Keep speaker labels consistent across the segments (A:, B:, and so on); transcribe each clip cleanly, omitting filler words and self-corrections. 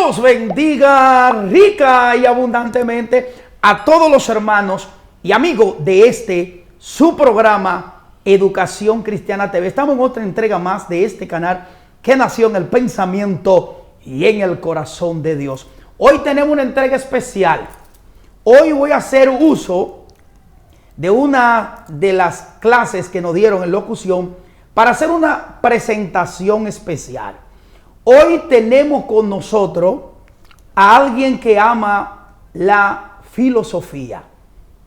A: Dios bendiga rica y abundantemente a todos los hermanos y amigos de este, su programa Educación Cristiana TV. Estamos en otra entrega más de este canal que nació en el pensamiento y en el corazón de Dios. Hoy tenemos una entrega especial. Hoy voy a hacer uso de una de las clases que nos dieron en locución para hacer una presentación especial. Hoy tenemos con nosotros a alguien que ama la filosofía,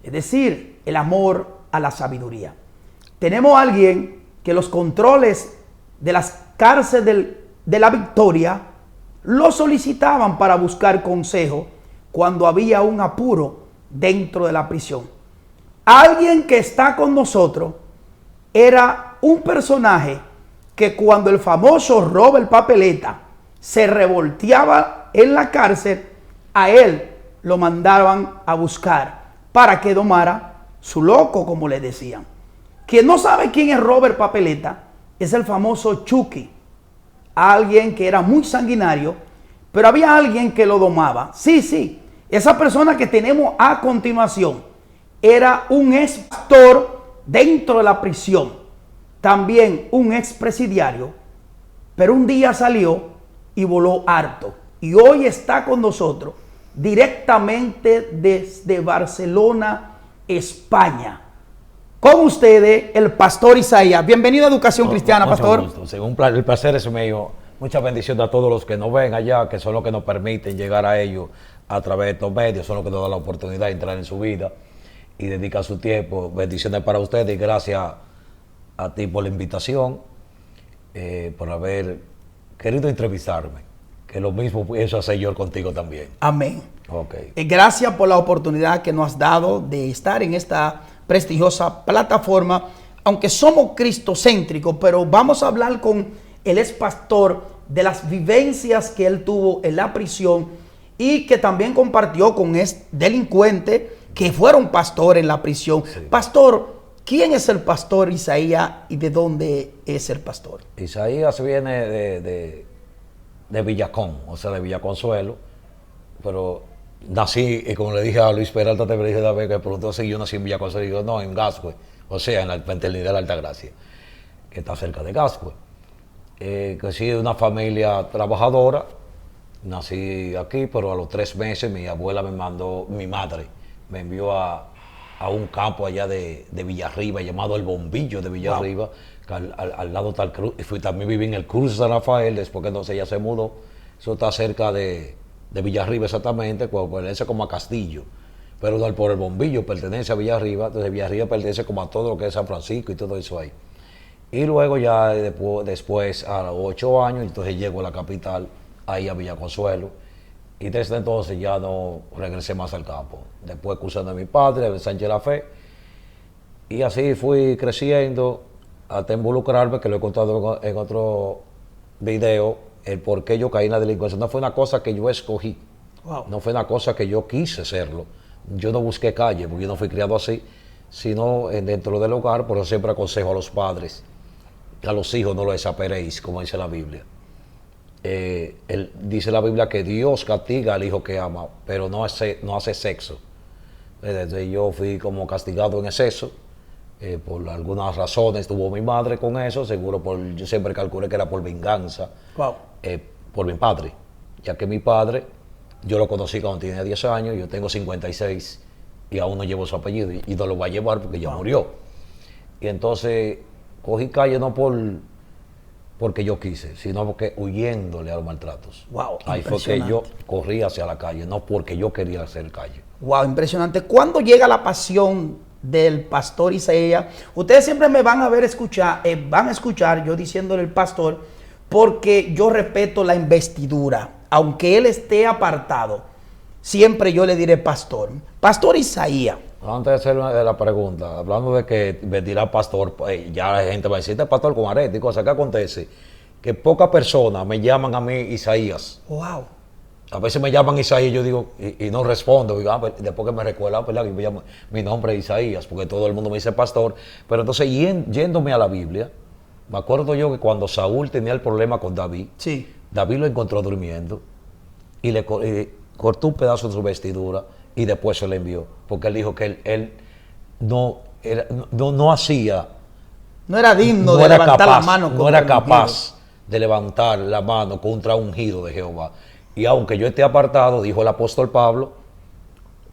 A: es decir, el amor a la sabiduría. Tenemos a alguien que los controles de las cárceles de la Victoria lo solicitaban para buscar consejo cuando había un apuro dentro de la prisión. Alguien que está con nosotros era un personaje que cuando el famoso Robert Papeleta se revolteaba en la cárcel, a él lo mandaban a buscar para que domara su loco, como le decían. Quien no sabe quién es Robert Papeleta es el famoso Chucky, alguien que era muy sanguinario, pero había alguien que lo domaba. Sí, esa persona que tenemos a continuación era un ex pastor dentro de la prisión, también un expresidiario, pero un día salió y voló harto. Y hoy está con nosotros directamente desde Barcelona, España. Con ustedes, el pastor Isaías. Bienvenido a Educación Cristiana, pastor.
B: Mucho gusto. Según el placer es mío. Muchas bendiciones a todos los que nos ven allá, que son los que nos permiten llegar a ellos a través de estos medios, son los que nos dan la oportunidad de entrar en su vida y dedicar su tiempo. Bendiciones para ustedes y gracias a ti por la invitación, por haber querido entrevistarme, que lo mismo pienso hacer yo contigo también.
A: Amén.
B: Okay.
A: Gracias por la oportunidad que nos has dado de estar en esta prestigiosa plataforma, aunque somos cristocéntricos, pero vamos a hablar con el ex pastor de las vivencias que él tuvo en la prisión y que también compartió con ex delincuentes que fueron pastor en la prisión. Sí. Pastor, ¿quién es el pastor Isaías y de dónde es el pastor?
B: Isaías viene de Villacón, o sea, de Villaconsuelo, pero nací, y como le dije a Luis Peralta, te dije la vez que preguntó si yo nací en Villaconsuelo, y digo, no, en Gascue, o sea, en la Fraternidad de la Altagracia, que está cerca de Gascue. Crecí de una familia trabajadora, nací aquí, pero a los 3 meses mi abuela mi madre me envió a un campo allá de Villarriba, llamado El Bombillo de Villarriba, que al lado está el Cruz. También viví en el Cruz de San Rafael, después que entonces ella se mudó. Eso está cerca de Villarriba exactamente, pertenece como a Castillo, pero por El Bombillo pertenece a Villarriba, entonces Villarriba pertenece como a todo lo que es San Francisco y todo eso ahí. Y luego ya después a los 8 años, entonces llego a la capital, ahí a Villaconsuelo. Y desde entonces ya no regresé más al campo. Después cursando a mi padre, en Sánchez La Fe. Y así fui creciendo hasta involucrarme, que lo he contado en otro video, el por qué yo caí en la delincuencia. No fue una cosa que yo escogí. Wow. No fue una cosa que yo quise serlo. Yo no busqué calle, porque yo no fui criado así, sino dentro del hogar. Por eso siempre aconsejo a los padres, a los hijos no lo desaperéis, como dice la Biblia. Dice la Biblia que Dios castiga al hijo que ama, pero no hace sexo. Desde yo fui como castigado en exceso, por algunas razones tuvo mi madre con eso, seguro yo siempre calculé que era por venganza. Wow. Por mi padre, ya que mi padre, yo lo conocí cuando tenía 10 años, yo tengo 56 y aún no llevo su apellido y no lo va a llevar porque ya murió. Y entonces cogí calle no porque yo quise, sino porque huyéndole a los maltratos. Wow, ahí fue que yo corrí hacia la calle, no porque yo quería hacer calle.
A: Wow, impresionante. ¿Cuándo llega la pasión del pastor Isaías? Ustedes siempre me van a ver van a escuchar yo diciéndole el pastor, porque yo respeto la investidura. Aunque él esté apartado, siempre yo le diré pastor. Pastor Isaías.
B: Antes de hacer la pregunta, hablando de que me dirá pastor, ya la gente va a decir, este pastor con arete y cosas. ¿Qué acontece? Que pocas personas me llaman a mí Isaías.
A: Wow.
B: A veces me llaman Isaías, yo digo, y no respondo. Digo, después que me recuerdan, mi nombre es Isaías, porque todo el mundo me dice pastor. Pero entonces, yéndome a la Biblia, me acuerdo yo que cuando Saúl tenía el problema con David, sí, David lo encontró durmiendo. y cortó un pedazo de su vestidura y después se le envió. Porque él dijo que él no hacía...
A: No era digno
B: no
A: de
B: era
A: levantar
B: capaz,
A: la mano
B: no
A: contra
B: era
A: el ungido.
B: capaz de levantar la mano contra un ungido de Jehová. Y aunque yo esté apartado, dijo el apóstol Pablo,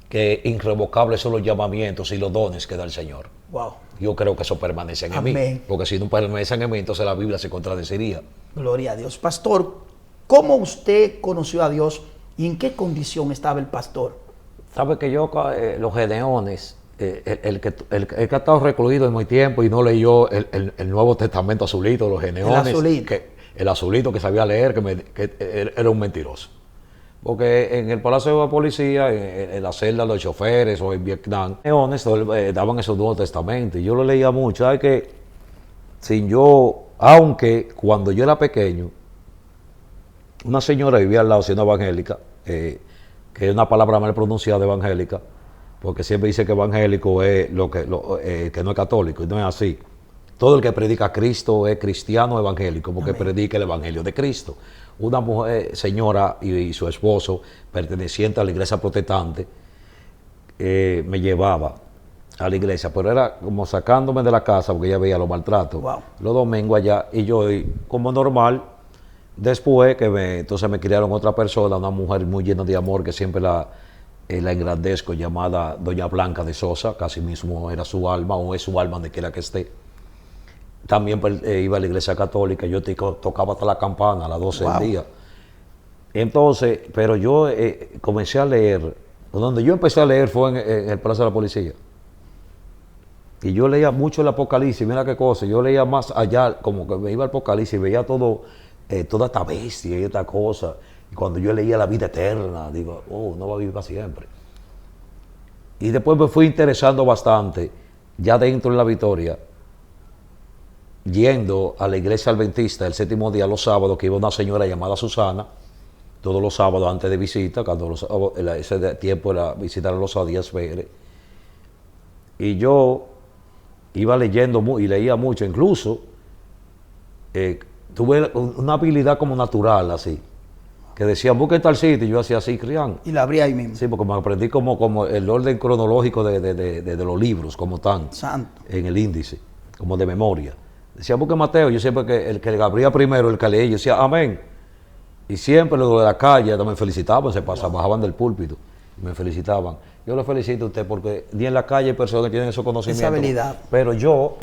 B: que irrevocables son los llamamientos y los dones que da el Señor.
A: Wow.
B: Yo creo que eso permanece en
A: Amén.
B: mí. Porque si no permanece en mí, entonces la Biblia se contradeciría.
A: Gloria a Dios. Pastor, ¿cómo usted conoció a Dios y en qué condición estaba el pastor?
B: Sabe que yo, los gedeones, el que ha estado recluido en muy tiempo y no leyó el Nuevo Testamento azulito, los gedeones, el azulito que sabía leer, que era un mentiroso. Porque en el Palacio de la Policía, en la celda de los choferes o en Vietnam, gedeones daban esos Nuevos Testamentos. Y yo lo leía mucho. ¿Sabes que aunque cuando yo era pequeño, una señora vivía al lado siendo evangélica, que es una palabra mal pronunciada, evangélica, porque siempre dice que evangélico es que no es católico, y no es así. Todo el que predica a Cristo es cristiano evangélico, porque Amén. Predica el evangelio de Cristo. Una mujer, señora y su esposo, perteneciente a la iglesia protestante, me llevaba a la iglesia, pero era como sacándome de la casa porque ella veía los maltratos.
A: Wow.
B: Los domingos allá, y yo, como normal, después entonces me criaron otra persona, una mujer muy llena de amor, que siempre la engrandezco, llamada Doña Blanca de Sosa, casi mismo era su alma, o es su alma donde quiera que esté. También iba a la iglesia católica, yo tocaba hasta la campana a las 12 del día. Entonces, pero yo comencé a leer, donde yo empecé a leer fue en el Palacio de la Policía. Y yo leía mucho el Apocalipsis, mira qué cosa, yo leía más allá, como que me iba al Apocalipsis y veía toda esta bestia y esta cosa. Y cuando yo leía la vida eterna, digo, no va a vivir para siempre. Y después me fui interesando bastante, ya dentro de la Victoria, yendo a la iglesia adventista el séptimo día, los sábados, que iba una señora llamada Susana, todos los sábados antes de visita, cuando ese tiempo era visitar a los Díaz Pérez. Y yo iba leyendo y leía mucho, incluso tuve una habilidad como natural, así, que decían, busquen tal sitio, y yo hacía así, Crián.
A: Y la abría ahí mismo.
B: Sí, porque me aprendí como el orden cronológico de los libros, como están,
A: Santo.
B: en el índice, como de memoria. Decía, busquen Mateo, yo siempre que el que abría primero, el que leía, yo decía, amén. Y siempre los de la calle me felicitaban, bajaban del púlpito y me felicitaban. Yo le felicito a usted porque ni en la calle hay personas que tienen esos conocimientos.
A: Esa habilidad.
B: Pero yo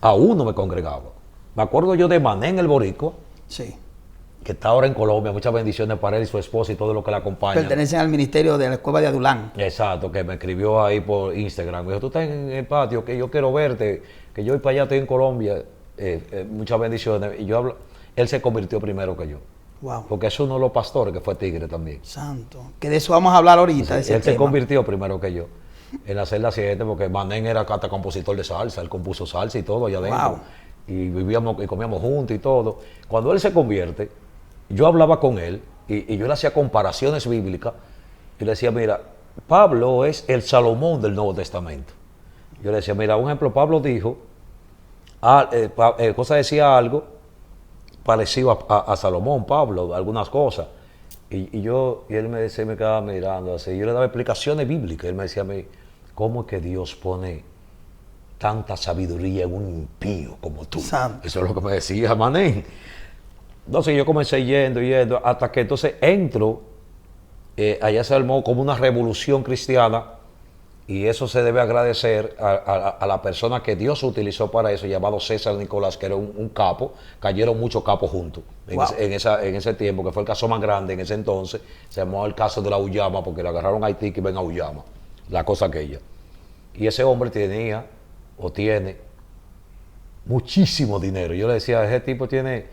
B: aún no me congregaba. Me acuerdo yo de Mané en el Boricua,
A: sí,
B: que está ahora en Colombia, muchas bendiciones para él y su esposa y todo lo que le acompaña.
A: Pertenecen al ministerio de la Cueva de Adulán.
B: Exacto, que me escribió ahí por Instagram. Me dijo, tú estás en el patio, que yo quiero verte, que yo voy para allá, estoy en Colombia. Muchas bendiciones. Y él se convirtió primero que yo.
A: Wow.
B: Porque es uno de los pastores que fue tigre también.
A: Santo. Que de eso vamos a hablar ahorita.
B: Él se convirtió primero que yo en la celda 7, porque Manén era hasta compositor de salsa, él compuso salsa y todo allá adentro.
A: Wow.
B: Y vivíamos y comíamos juntos y todo. Cuando él se convierte, yo hablaba con él y yo le hacía comparaciones bíblicas y le decía, mira, Pablo es el Salomón del Nuevo Testamento. Yo le decía, mira, un ejemplo, Pablo dijo, cosa decía algo parecido a Salomón, Pablo, algunas cosas. Y él se me quedaba mirando así. Yo le daba explicaciones bíblicas. Él me decía a mí, ¿cómo es que Dios pone tanta sabiduría en un impío como tú?
A: Santo.
B: Eso es lo que me decía Manén. Entonces yo comencé yendo, hasta que entonces entro, allá se armó como una revolución cristiana. Y eso se debe agradecer a la persona que Dios utilizó para eso, llamado César Nicolás, que era un capo. Cayeron muchos capos juntos en ese tiempo, que fue el caso más grande en ese entonces. Se llamó el caso de la Uyama, porque le agarraron a Haití que ven a Uyama, la cosa aquella. Y ese hombre tiene muchísimo dinero. Yo le decía, ese tipo tiene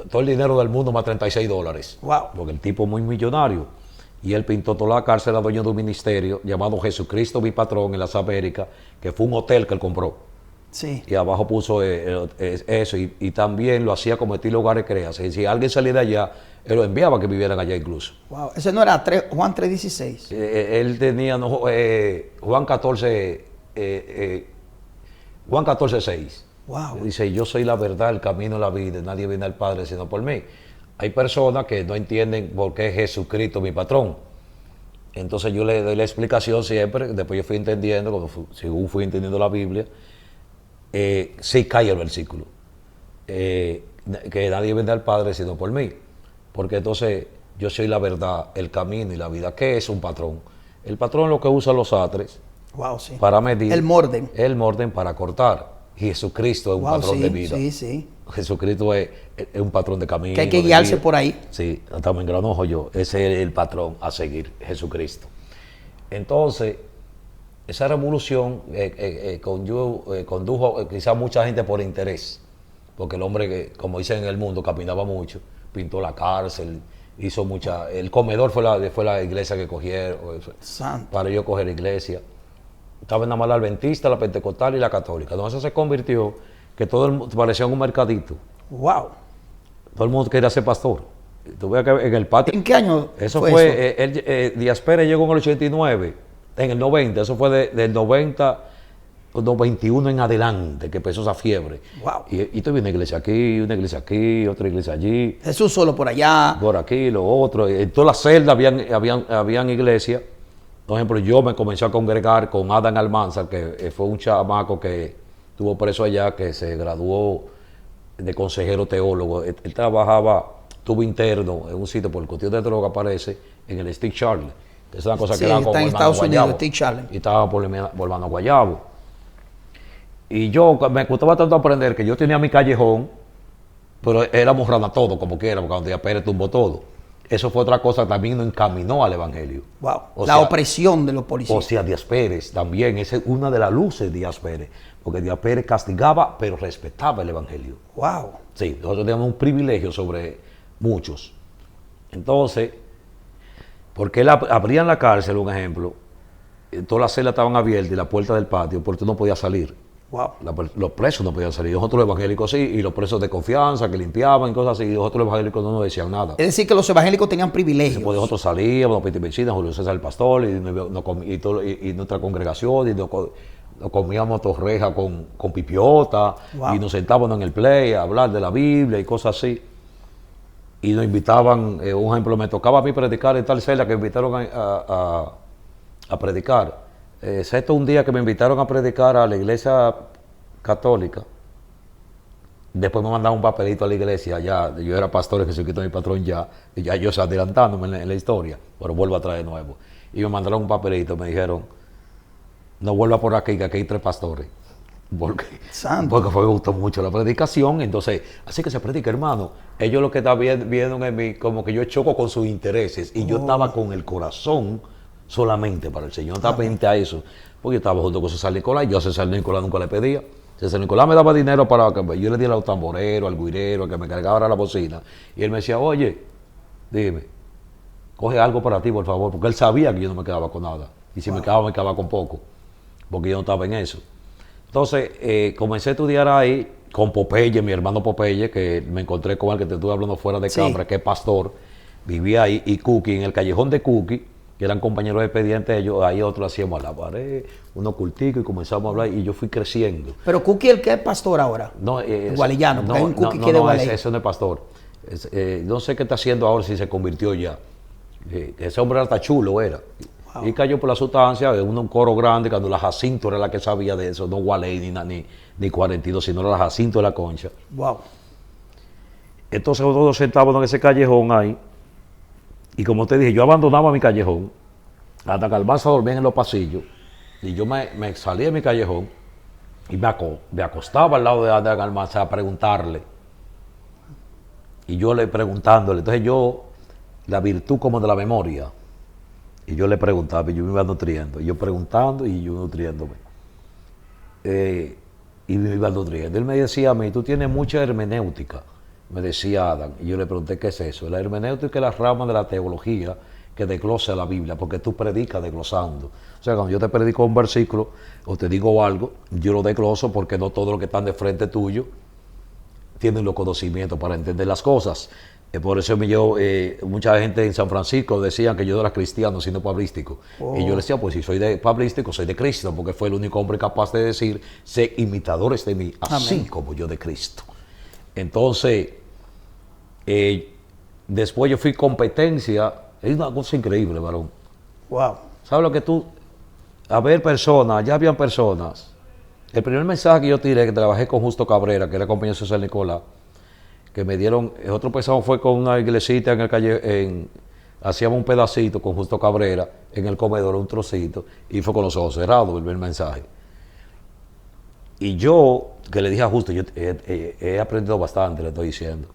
B: todo el dinero del mundo más $36.
A: Wow.
B: Porque el tipo es muy millonario. Y él pintó toda la cárcel a dueño de un ministerio llamado Jesucristo Mi Patrón en las Américas, que fue un hotel que él compró.
A: Sí.
B: Y abajo puso eso, y también lo hacía como estilo hogares creas. Y si alguien salía de allá, él lo enviaba a que vivieran allá incluso.
A: Wow. Ese no era Juan 3:16.
B: Él tenía Juan 14, Juan 14:6.
A: Wow.
B: Dice, yo soy la verdad, el camino, la vida, nadie viene al Padre sino por mí. hay personas que no entienden por qué es Jesucristo mi patrón. Entonces yo le doy la explicación siempre, después yo fui entendiendo, según fui entendiendo la Biblia, sí cae el versículo. Que nadie vende al Padre sino por mí. Porque entonces yo soy la verdad, el camino y la vida. ¿Qué es un patrón? El patrón es lo que usan los atres
A: Wow, sí.
B: para medir.
A: El morden.
B: El morden para cortar. Y Jesucristo es un patrón de vida.
A: Sí, sí.
B: Jesucristo es un patrón de camino.
A: Que hay que guiarse por ahí.
B: Sí, hasta me engranojo yo. Ese es el patrón a seguir, Jesucristo. Entonces, esa revolución condujo quizá mucha gente por interés. Porque el hombre, que, como dicen en el mundo, caminaba mucho, pintó la cárcel, hizo mucha... El comedor fue la iglesia que cogieron.
A: Santo.
B: Para yo coger iglesia. Estaba nada más la adventista, la pentecostal y la católica. Entonces se convirtió que todo el mundo parecía un mercadito.
A: Wow.
B: Todo el mundo quería ser pastor. Tú ves que en el patio...
A: ¿En qué año
B: Eso
A: fue
B: fue Díaz Pérez llegó en el 89, en el 90. Eso fue del 90, 91 en adelante, que empezó esa fiebre.
A: Wow.
B: Y tuve una iglesia aquí, otra iglesia allí.
A: Jesús solo por allá.
B: Por aquí, lo otro. En todas las celdas habían iglesias. Por ejemplo, yo me comencé a congregar con Adam Almanzar, que fue un chamaco que estuvo preso allá, que se graduó de consejero teólogo. Él trabajaba, estuvo interno en un sitio por el cuestión de droga, parece, en el Stick Charlie. Que es una cosa que era como
A: está en Estados Unidos, Stick Charlie.
B: Y estaba por Hermano Guayabo. Y yo me gustaba tanto aprender que yo tenía mi callejón, pero éramos rana todo, como quiera, porque cuando Díaz Pérez tumbó todo. Eso fue otra cosa que también nos encaminó al evangelio.
A: Wow. La opresión de los policías.
B: O sea, Díaz Pérez también, esa es una de las luces de Díaz Pérez. Porque Díaz Pérez castigaba, pero respetaba el evangelio.
A: Wow.
B: Sí, nosotros teníamos un privilegio sobre muchos. Entonces, porque él abría la cárcel, un ejemplo, todas las celdas estaban abiertas y la puerta del patio, porque tú no podías salir.
A: Wow.
B: Los presos no podían salir, nosotros los evangélicos sí, y los presos de confianza que limpiaban y cosas así, y nosotros los evangélicos no nos decían nada.
A: Es decir, que los evangélicos tenían privilegios.
B: Después nosotros salíamos, Vecinos, Julio César el pastor, y nuestra congregación, y nos comíamos torreja con pipiota,
A: Wow.
B: y nos sentábamos en el play a hablar de la Biblia y cosas así. Y nos invitaban, un ejemplo, me tocaba a mí predicar en tal celda que me invitaron a predicar. Esto un día que me invitaron a predicar a la iglesia católica. Después me mandaron un papelito a la iglesia, ya yo era pastor, Jesucristo mi patrón ya, y ya yo adelantándome en la historia, pero vuelvo atrás de nuevo. Y me mandaron un papelito, me dijeron, no vuelva por aquí, que aquí hay 3 pastores. Porque me gustó mucho la predicación, entonces, así que se predica, hermano. Ellos lo que estaban viendo en mí, como que yo choco con sus intereses, y yo estaba con el corazón solamente para el Señor, no estaba pendiente a eso, porque yo estaba junto con César Nicolás, y yo a César Nicolás nunca le pedía. César Nicolás me daba dinero para que yo le diera a los tamboreros, al guirero, al que me cargara la bocina, y él me decía, oye, dime, coge algo para ti, por favor, porque él sabía que yo no me quedaba con nada, y si me quedaba con poco, porque yo no estaba en eso. Entonces, comencé a estudiar ahí con Popeye, mi hermano Popeye, que me encontré con él, que te estuve hablando fuera de cámara, que es pastor, vivía ahí, y Cookie, en el callejón de Cookie, que eran compañeros de expediente, ellos, ahí otros hacíamos a la pared, unos culticos, y comenzamos a hablar, y yo fui creciendo.
A: Pero Cookie, ¿el que es pastor ahora?
B: No,
A: Gualillano, porque hay un Cookie que es de Gualey.
B: Ese no es pastor. No sé qué está haciendo ahora, si se convirtió ya. Ese hombre era hasta chulo, era. Wow. Y cayó por la sustancia, un coro grande, cuando la Jacinto era la que sabía de eso, no Gualey ni 42, sino la Jacinto de la Concha.
A: Wow.
B: Entonces nosotros sentábamos en ese callejón ahí, y como te dije, yo abandonaba mi callejón, hasta que Almanza dormía en los pasillos, y yo me salía de mi callejón, y me acostaba al lado de Almanza a preguntarle, y yo le preguntándole, entonces yo, la virtud como de la memoria, y yo le preguntaba, y yo me iba nutriendo, y yo preguntando y yo nutriéndome, y me iba nutriendo. Él me decía a mí, tú tienes mucha hermenéutica, me decía Adam, y yo le pregunté, ¿qué es eso? La hermenéutica es la rama de la teología que desglosa la Biblia, porque tú predicas desglosando. O sea, cuando yo te predico un versículo o te digo algo, yo lo desgloso porque no todos los que están de frente tuyo tienen los conocimientos para entender las cosas. Por eso mucha gente en San Francisco decían que yo no era cristiano, sino pablístico. Y yo le decía, pues si soy de pablístico, soy de Cristo, porque fue el único hombre capaz de decir, sé imitadores de mí, así como yo de Cristo. Entonces, Después yo fui competencia. Es una cosa increíble, varón.
A: Wow.
B: ¿Sabes lo que tú? A ver personas, ya habían personas. El primer mensaje que yo tiré, que trabajé con Justo Cabrera, que era compañero de San Nicolás, que me dieron, el otro pesado fue con una iglesita en el calle, hacíamos un pedacito con Justo Cabrera, en el comedor, un trocito, y fue con los ojos cerrados el primer mensaje. Y yo, que le dije a Justo, yo he aprendido bastante, le estoy diciendo,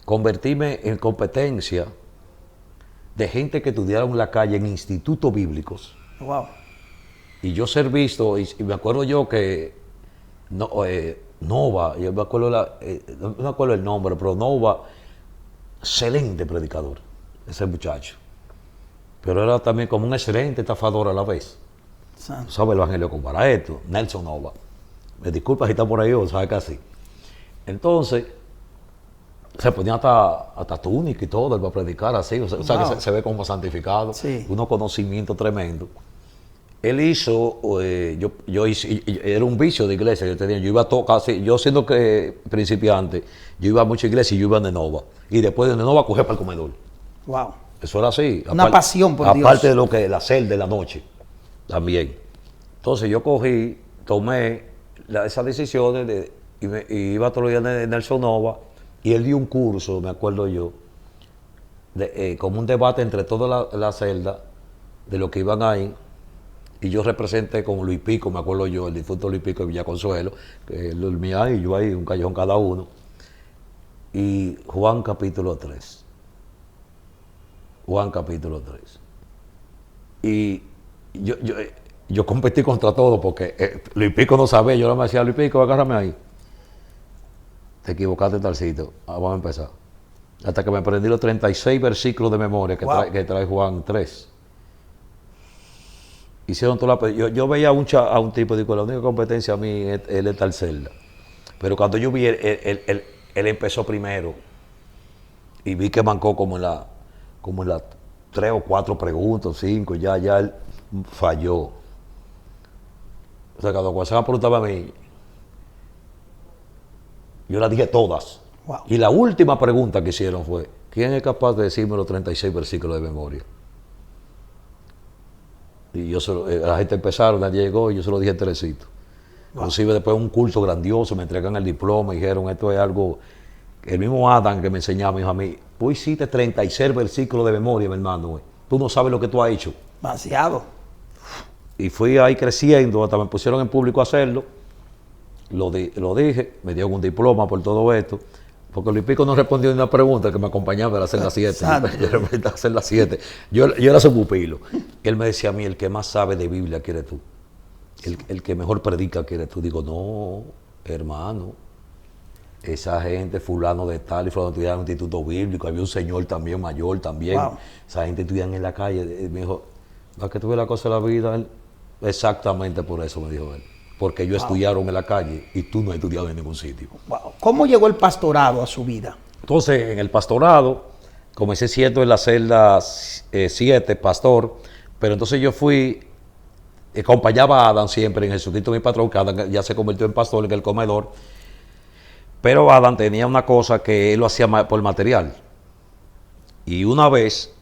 B: convertirme en competencia de gente que estudiaron en la calle en institutos bíblicos.
A: Wow.
B: Y yo ser visto, y me acuerdo yo que Nova, yo me acuerdo no me acuerdo el nombre, pero Nova, excelente predicador, ese muchacho. Pero era también como un excelente estafador a la vez.
A: Santo.
B: ¿Sabe el evangelio compara esto? Nelson Nova. Me disculpa si está por ahí o sabe que así. Entonces, se ponía hasta túnica y todo, él va a predicar así, o sea
A: Wow.
B: que se ve como santificado,
A: Sí.
B: unos conocimientos tremendos. Él hizo, yo hice, era un vicio de iglesia, yo iba a casi, yo siendo que principiante, yo iba a mucha iglesia y yo iba a Nenova. Y después de Nenova cogía para el comedor.
A: Wow.
B: Eso era así.
A: Una pasión por Dios.
B: Aparte de lo que la celda de la noche, también. Entonces yo tomé esas decisiones y iba todos los días en Nelson Nova y él dio un curso, me acuerdo yo, como un debate entre toda la celda de lo que iban ahí. Y yo representé con Luis Pico, me acuerdo yo, el difunto Luis Pico de Villa Consuelo, que él dormía ahí, yo ahí, un callejón cada uno. Y Juan capítulo 3. Juan capítulo 3. Y yo competí contra todo porque Luis Pico no sabía, yo le decía a Luis Pico, agárrame ahí. Te equivocaste, Talcito. Vamos a empezar. Hasta que me aprendí los 36 versículos de memoria que trae Juan 3. Hicieron toda yo veía a un tipo, digo, la única competencia a mí es esta celda. Pero cuando yo vi, él empezó primero y vi que mancó como en las 3 o 4 preguntas, 5, ya él falló. O sea, cuando se me preguntaba a mí, yo las dije todas.
A: Wow.
B: Y la última pregunta que hicieron fue, ¿quién es capaz de decirme los 36 versículos de memoria? Y la gente empezaron, nadie llegó y yo se lo dije enterecito. Wow. Inclusive después de un curso grandioso, me entregan el diploma y dijeron, esto es algo, el mismo Adam que me enseñaba, me dijo a mí, tú hiciste 36 versículos de memoria, mi hermano, tú no sabes lo que tú has hecho.
A: Demasiado.
B: Y fui ahí creciendo, hasta me pusieron en público a hacerlo, lo dije, me dieron un diploma por todo esto, porque Luis Pico no respondió ni una pregunta que me acompañaba, era hacer las 7. Yo hacer las 7. Yo era su pupilo. Él me decía a mí, el que más sabe de Biblia quieres tú. El que mejor predica quieres tú. Digo, no, hermano. Esa gente, fulano de tal y fulano estudiaba en un instituto bíblico. Había un señor también, mayor también. Wow. Esa gente estudian en la calle. Él me dijo, ¿para que tú ves la cosa de la vida? Él, exactamente por eso me dijo él. Porque ellos estudiaron en la calle y tú no has estudiado en ningún sitio.
A: Wow. ¿Cómo llegó el pastorado a su vida?
B: Entonces, en el pastorado, comencé siendo en la celda 7, pastor, pero entonces yo acompañaba a Adam siempre en el sustituto de mi patrón, que Adam ya se convirtió en pastor en el comedor, pero Adam tenía una cosa que él lo hacía por material. Y una vez,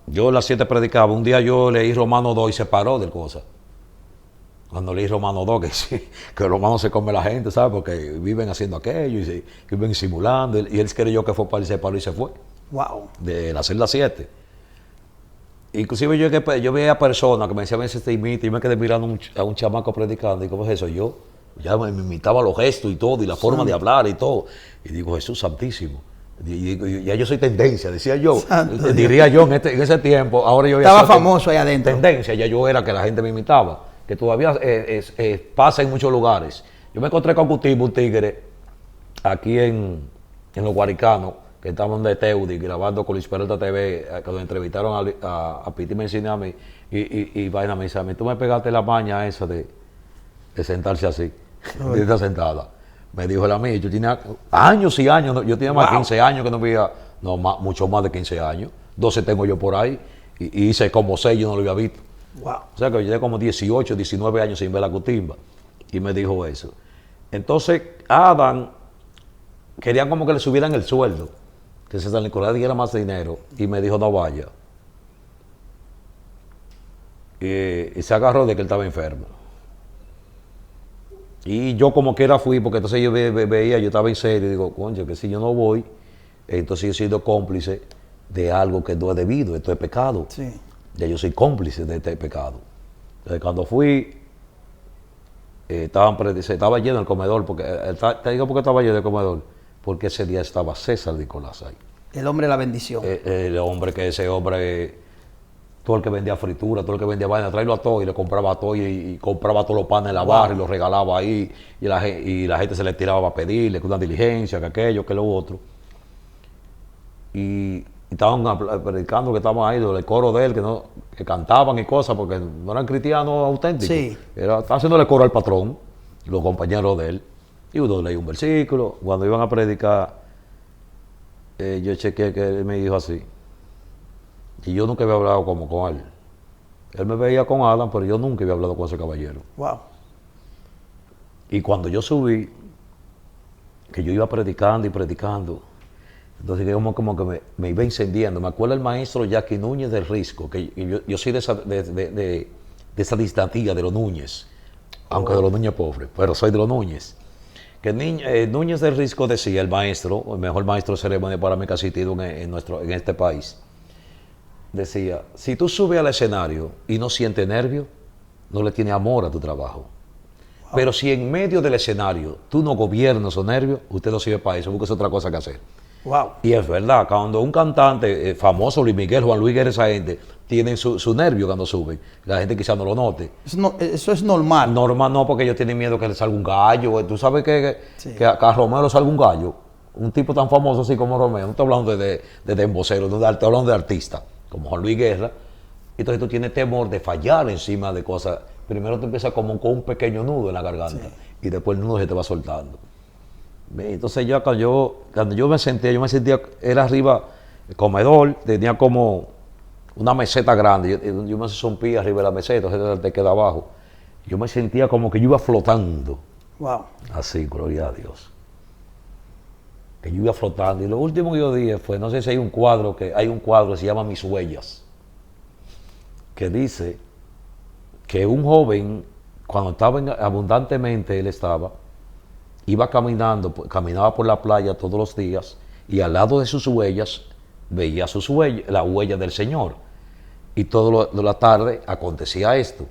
B: yo en las 7 predicaba, un día yo leí Romano 2 y se paró de cosa. Cuando leí Romano 2, que Romano se come la gente, ¿sabes? Porque viven haciendo aquello y viven simulando. Y él creyó que fue para él, se paró y se fue.
A: Wow.
B: De la celda 7. Inclusive yo veía personas que me decían, ese te imita, y me quedé mirando a un chamaco predicando. Y ¿cómo es eso? Yo ya me imitaba los gestos y todo, y la forma de hablar y todo. Y digo, Jesús Santísimo. Y ya yo soy tendencia, decía yo. Diría yo en ese tiempo. Ahora yo
A: estaba famoso ahí adentro.
B: Tendencia, ya yo era que la gente me imitaba. Que todavía pasa en muchos lugares. Yo me encontré con un tigre, aquí en Los Guaricanos, que estaban de Teudi grabando con Luis Peralta TV, cuando entrevistaron a Piti Mencina a mí, y Vaina me dice a mí, tú me pegaste la maña esa de sentarse así, de estar sentada. Me dijo él a mí, yo tenía años y años, yo tenía más de 15 años que no veía, no, mucho más de 15 años, 12 tengo yo por ahí, y hice como 6, yo no lo había visto.
A: Wow.
B: O sea que yo llegué como 18, 19 años sin ver la cutimba. Y me dijo eso. Entonces, a Adán querían como que le subieran el sueldo. que César Nicolás diera más dinero y me dijo no vaya. Y se agarró de que él estaba enfermo. Y yo como quiera fui, porque entonces yo veía, yo estaba en serio, y digo, concha, que si yo no voy, entonces yo he sido cómplice de algo que no es debido, esto es pecado.
A: Sí.
B: Ya yo soy cómplice de este pecado. Entonces cuando fui, estaba lleno el comedor, porque te digo por qué estaba lleno el comedor, porque ese día estaba César Nicolás ahí.
A: El hombre de la bendición.
B: El hombre que ese hombre, todo el que vendía fritura, todo el que vendía vaina, tráelo a todo y le compraba a todo y compraba todos los panes en la barra y los regalaba ahí y la gente se le tiraba a pedirle que una diligencia, que aquello, que lo otro. Y estaban predicando que estaban ahí, el coro de él, que cantaban y cosas, porque no eran cristianos auténticos.
A: Sí.
B: Estaba haciéndole coro al patrón, los compañeros de él. Y uno leía un versículo. Cuando iban a predicar, yo chequeé que él me dijo así. Y yo nunca había hablado como con él. Él me veía con Adam, pero yo nunca había hablado con ese caballero.
A: Wow.
B: Y cuando yo subí, que yo iba predicando y predicando, entonces como que me iba encendiendo. Me acuerdo el maestro Jackie Núñez del Risco, que yo soy de esa dinastía de los Núñez, aunque de los Núñez pobres, pero soy de los Núñez. Que Núñez del Risco decía, el maestro, el mejor maestro de ceremonia para mí que ha existido en este país, decía, si tú subes al escenario y no sientes nervio, no le tienes amor a tu trabajo. Wow. Pero si en medio del escenario tú no gobiernas esos nervios, usted no sirve para eso, busca otra cosa que hacer.
A: Wow.
B: Y es verdad, cuando un cantante famoso, Luis Miguel, Juan Luis Guerra, esa gente, tienen su nervio cuando suben, la gente quizás no lo note.
A: Eso es normal.
B: Normal no, porque ellos tienen miedo que le salga un gallo. Tú sabes
A: Sí.
B: que a Romero salga un gallo, un tipo tan famoso así como Romero, no estoy hablando de embocero, no estoy hablando de artista, como Juan Luis Guerra. Entonces tú tienes temor de fallar encima de cosas. Primero te empieza como con un pequeño nudo en la garganta, sí, y después el nudo se te va soltando. Entonces ya cuando yo me sentía, era arriba, el comedor, tenía como una meseta grande, yo me zompía arriba de la meseta, entonces te queda abajo. Yo me sentía como que yo iba flotando.
A: Wow.
B: Así, gloria a Dios. Que yo iba flotando. Y lo último que yo dije fue, no sé si hay un cuadro que se llama Mis Huellas, que dice que un joven, cuando estaba abundantemente, iba caminaba por la playa todos los días y al lado de sus huellas veía la huella del Señor. Y toda la tarde acontecía esto,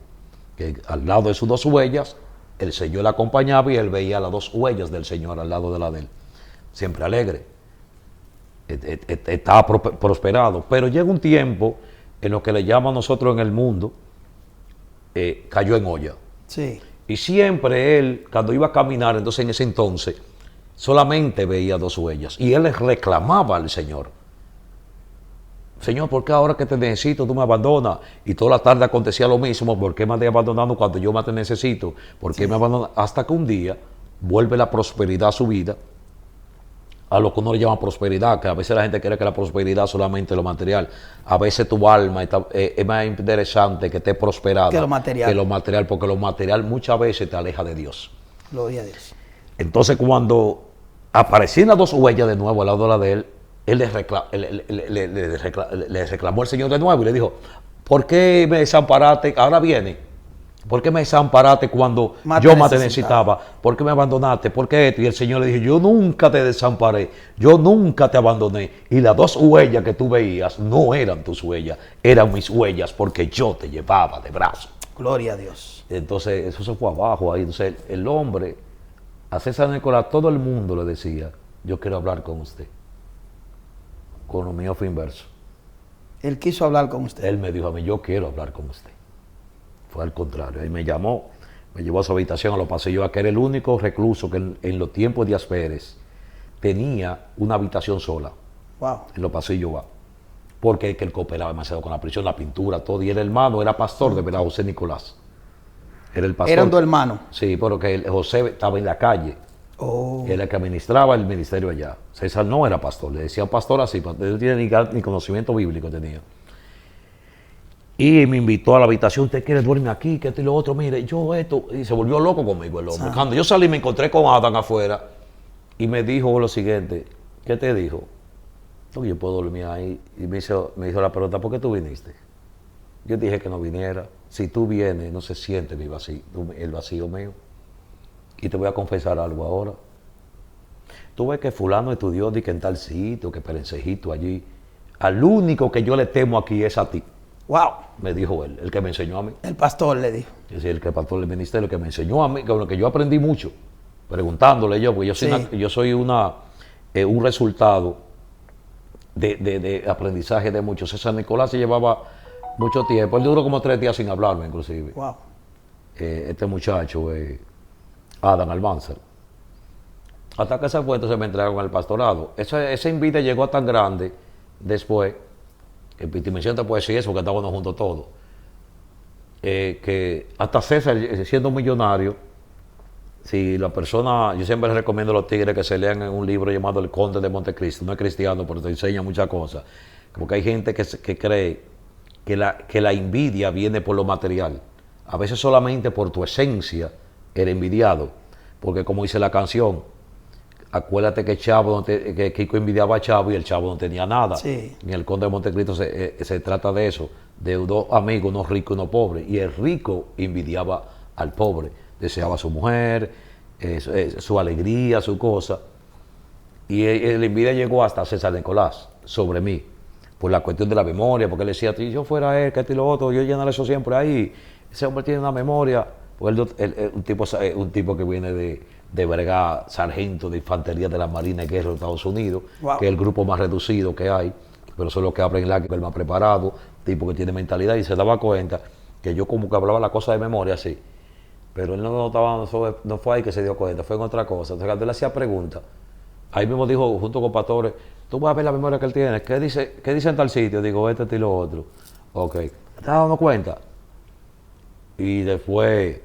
B: que al lado de sus dos huellas, el Señor le acompañaba y él veía las dos huellas del Señor al lado de la de él. Siempre alegre. Estaba prosperado. Pero llega un tiempo en lo que le llaman nosotros en el mundo, cayó en olla.
A: Sí.
B: Y siempre él, cuando iba a caminar, entonces en ese entonces, solamente veía dos huellas. Y él le reclamaba al Señor. Señor, ¿por qué ahora que te necesito tú me abandonas? Y toda la tarde acontecía lo mismo. ¿Por qué me andas abandonando cuando yo más te necesito? ¿Por qué me abandonas? Hasta que un día vuelve la prosperidad a su vida, a lo que uno le llama prosperidad, que a veces la gente cree que la prosperidad solamente es lo material. A veces tu alma es más interesante que esté prosperada
A: que lo material,
B: porque lo material muchas veces te aleja de Dios.
A: Gloria a Dios.
B: Entonces cuando aparecían las dos huellas de nuevo al lado de la de él, él le reclamó al Señor de nuevo y le dijo, ¿por qué me desamparaste? Ahora viene. ¿Por qué me desamparaste cuando yo más te necesitaba? ¿Por qué me abandonaste? ¿Por qué esto? Y el Señor le dijo, yo nunca te desamparé, yo nunca te abandoné. Y las dos huellas que tú veías no eran tus huellas, eran mis huellas porque yo te llevaba de brazo.
A: Gloria a Dios.
B: Entonces eso se fue abajo ahí. Entonces el hombre, a César Nicolás, todo el mundo le decía, yo quiero hablar con usted. Con lo mío fue inverso.
A: Él quiso hablar con usted.
B: Él me dijo a mí, yo quiero hablar con usted. Fue al contrario. Ahí me llamó, me llevó a su habitación, a los pasillos, que era el único recluso que en los tiempos de Díaz Pérez tenía una habitación sola.
A: Wow.
B: En los pasillos va. Porque él cooperaba demasiado con la prisión, la pintura, todo. Y el hermano era pastor de verdad, José Nicolás. Era el pastor.
A: ¿Eran dos hermanos?
B: Sí, porque José estaba en la calle.
A: Oh.
B: Él era el que administraba el ministerio allá. César no era pastor, le decían pastor así, no tiene ni conocimiento bíblico tenía. Y me invitó a la habitación, ¿usted quiere dormir aquí? Que esto y lo otro, mire, yo esto. Y se volvió loco conmigo el hombre. Cuando yo salí me encontré con Adam afuera y me dijo lo siguiente, ¿qué te dijo? No, yo puedo dormir ahí. Y me hizo la pregunta, ¿por qué tú viniste? Yo dije que no viniera. Si tú vienes, no se siente el vacío mío. Y te voy a confesar algo ahora. Tú ves que fulano estudió de que en tal sitio, que perencejito allí. Al único que yo le temo aquí es a ti.
A: Wow.
B: Me dijo él, el que me enseñó a mí.
A: El pastor le dijo.
B: Es decir, el que pastor del ministerio, el que me enseñó a mí, con lo que yo aprendí mucho, preguntándole yo, porque yo soy un resultado de aprendizaje de muchos. César Nicolás se llevaba mucho tiempo, él duró como 3 días sin hablarme, inclusive.
A: Wow.
B: Este muchacho, Adam Almanzar. Hasta que se fue, entonces me entregaron al pastorado. Esa envidia llegó a tan grande después, que Pitimención te puede decir eso, porque estábamos juntos todos, que hasta César, siendo millonario, si la persona, yo siempre les recomiendo a los tigres que se lean en un libro llamado El Conde de Montecristo, no es cristiano, pero te enseña muchas cosas, porque hay gente que cree que la envidia viene por lo material, a veces solamente por tu esencia eres envidiado, porque como dice la canción, acuérdate que que Kiko envidiaba a Chavo y el Chavo no tenía nada.
A: Sí.
B: En el Conde de Montecristo se trata de eso, de dos amigos, uno rico y uno pobre. Y el rico envidiaba al pobre, deseaba a su mujer, su alegría, su cosa. Y la envidia llegó hasta César Nicolás, sobre mí, por la cuestión de la memoria, porque él decía, si yo fuera él, que esto y lo otro, yo llenaré eso siempre ahí. Ese hombre tiene una memoria, porque un tipo que viene de Vergá, sargento de infantería de la Marina de Guerra de Estados Unidos,
A: wow,
B: que es el grupo más reducido que hay, pero son los que abren la que el más preparado, tipo que tiene mentalidad, y se daba cuenta que yo como que hablaba la cosa de memoria así, pero él no fue ahí que se dio cuenta, fue en otra cosa. Entonces cuando él hacía preguntas, ahí mismo dijo, junto con pastores, tú vas a ver la memoria que él tiene, ¿qué dice en tal sitio? Digo, y lo otro. Ok, ¿te estás dando cuenta? Y después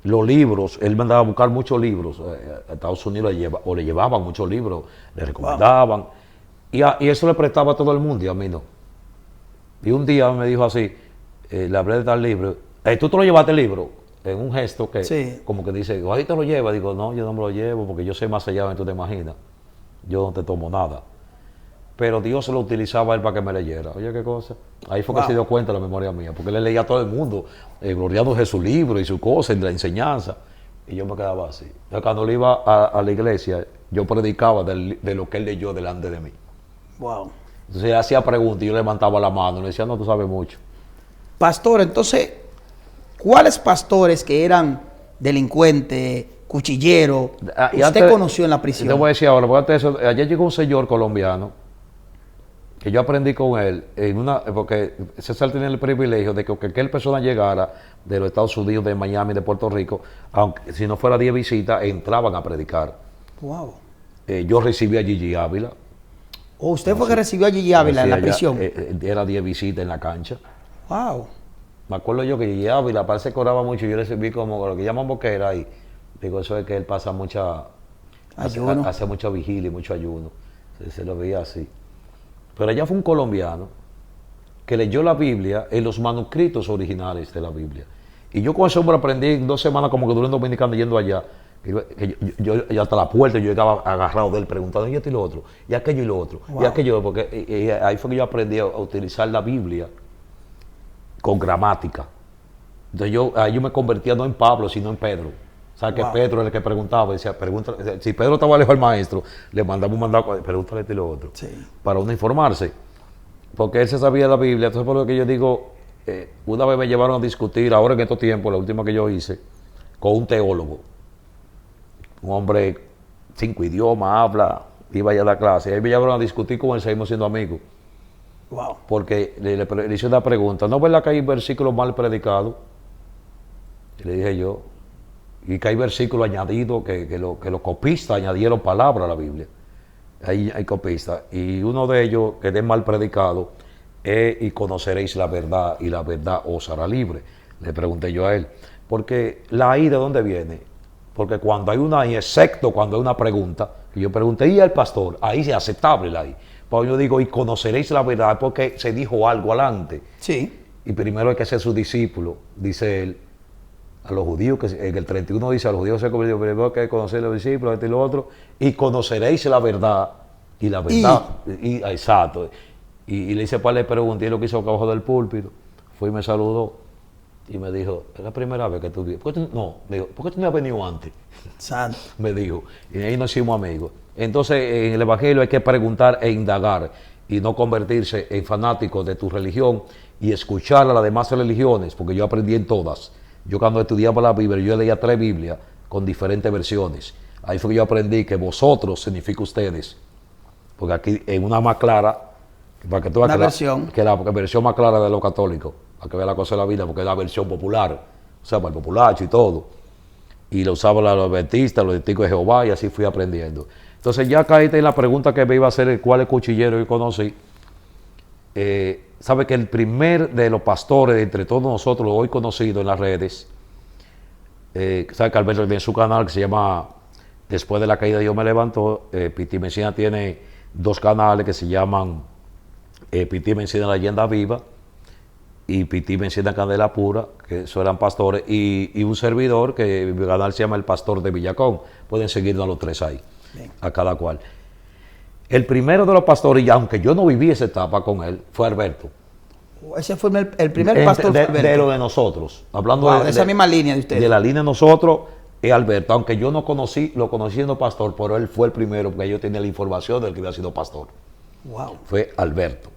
B: los libros, él mandaba a buscar muchos libros, a Estados Unidos le llevaban muchos libros, le recomendaban, wow, y eso le prestaba a todo el mundo y a mí no. Y un día me dijo así, le hablé de tal libro, ¿tú te lo llevaste el libro? En un gesto que, sí, como que dice, ahí te lo llevas. Digo, no, yo no me lo llevo porque yo sé más allá de lo que tú te imaginas, yo no te tomo nada. Pero Dios lo utilizaba a él para que me leyera. Oye, qué cosa. Ahí fue que se dio cuenta la memoria mía, porque él le leía a todo el mundo, gloriándose su libro y su cosa, en la enseñanza. Y yo me quedaba así. Entonces, cuando él iba a la iglesia, yo predicaba de lo que él leyó delante de mí.
A: Wow.
B: Entonces él hacía preguntas y yo le levantaba la mano. Le decía, no, tú sabes mucho.
A: Pastor, entonces, ¿cuáles pastores que eran delincuentes, cuchilleros, usted conoció en la prisión?
B: Te voy a decir ahora, porque antes de eso, ayer llegó un señor colombiano que yo aprendí con él, porque César tenía el privilegio de que aquella persona llegara de los Estados Unidos, de Miami, de Puerto Rico, aunque si no fuera 10 visitas, entraban a predicar.
A: Wow.
B: Yo recibí a Gigi Ávila.
A: ¿O usted fue que recibió a Gigi Ávila en la prisión?
B: Era 10 visitas en la cancha.
A: Wow.
B: Me acuerdo yo que Gigi Ávila parece que oraba mucho, yo le serví como lo que llaman boquera y digo, eso es que él pasa hace mucha vigilia y mucho ayuno. Se lo veía así. Pero allá fue un colombiano que leyó la Biblia en los manuscritos originales de la Biblia. Y yo con ese hombre aprendí en 2 semanas como que duré en Dominicana yendo allá. Que yo hasta la puerta yo llegaba agarrado de él preguntando, y esto y lo otro, y aquello y lo otro, wow, y aquello, porque ahí fue que yo aprendí a utilizar la Biblia con gramática. Entonces yo me convertía no en Pablo, sino en Pedro. O sea, que wow, Pedro era el que preguntaba, decía, si Pedro estaba lejos del maestro, le mandamos un mandado, pregúntale esto y lo otro, sí, para uno informarse, porque él se sabía la Biblia. Entonces por lo que yo digo, una vez me llevaron a discutir, ahora en estos tiempos, la última que yo hice, con un teólogo, un hombre 5 idiomas, habla, iba allá a la clase, y ahí me llevaron a discutir con él, seguimos siendo amigos. Wow. Porque le hice una pregunta, ¿no es verdad que hay versículos mal predicados? Y le dije yo, y que hay versículos añadidos que los copistas añadieron palabras a la Biblia. Ahí hay copistas. Y uno de ellos, que es mal predicado, es y conoceréis la verdad y la verdad os hará libre. Le pregunté yo a él. Porque la I, ¿de dónde viene? Porque cuando hay una I, excepto cuando hay una pregunta, y yo pregunté, ¿y al pastor? Ahí es aceptable la I. Pues yo digo, y conoceréis la verdad, porque se dijo algo adelante.
A: Sí.
B: Y primero hay que ser su discípulo, dice él. A los judíos, que en el 31 dice, a los judíos se convirtió, primero que conocer a los discípulos, esto y lo otro, y conoceréis la verdad, Y la verdad, exacto. Y le hice par de preguntas y lo que hizo abajo del púlpito. Fue y me saludó y me dijo, es la primera vez que tú vienes. No, me dijo, ¿por qué tú no has venido antes?
A: Santo.
B: Me dijo. Y ahí nos hicimos amigos. Entonces, en el Evangelio hay que preguntar e indagar y no convertirse en fanático de tu religión y escuchar a las demás religiones, porque yo aprendí en todas. Yo cuando estudiaba la Biblia, yo leía 3 Biblias con diferentes versiones. Ahí fue que yo aprendí que vosotros significa ustedes. Porque aquí en una más clara, para que tú veas que la versión más clara de los católicos, para que veas la cosa de la vida, porque es la versión popular, o sea, para el populacho y todo. Y lo usaban los adventistas, los testigos de Jehová, y así fui aprendiendo. Entonces ya caíste en la pregunta que me iba a hacer, ¿cuál es cuchillero yo conocí? Sabe que el primer de los pastores, entre todos nosotros, hoy conocidos en las redes, sabe que Alberto tiene su canal que se llama Después de la caída Dios me levantó. Piti Mencina tiene 2 canales que se llaman Piti Mencina Leyenda Viva y Piti Mencina Candela Pura, que eso eran pastores, y un servidor que mi canal se llama El Pastor de Villacón. Pueden seguirnos a los 3 ahí, bien, a cada cual. El primero de los pastores, y aunque yo no viví esa etapa con él, fue Alberto.
A: Ese fue el primer pastor
B: de lo de nosotros, hablando
A: de esa misma línea de ustedes.
B: De la línea de nosotros es Alberto, aunque yo no conocí, lo conocí siendo pastor, pero él fue el primero, porque yo tenía la información del que había sido pastor.
A: Wow.
B: Fue Alberto.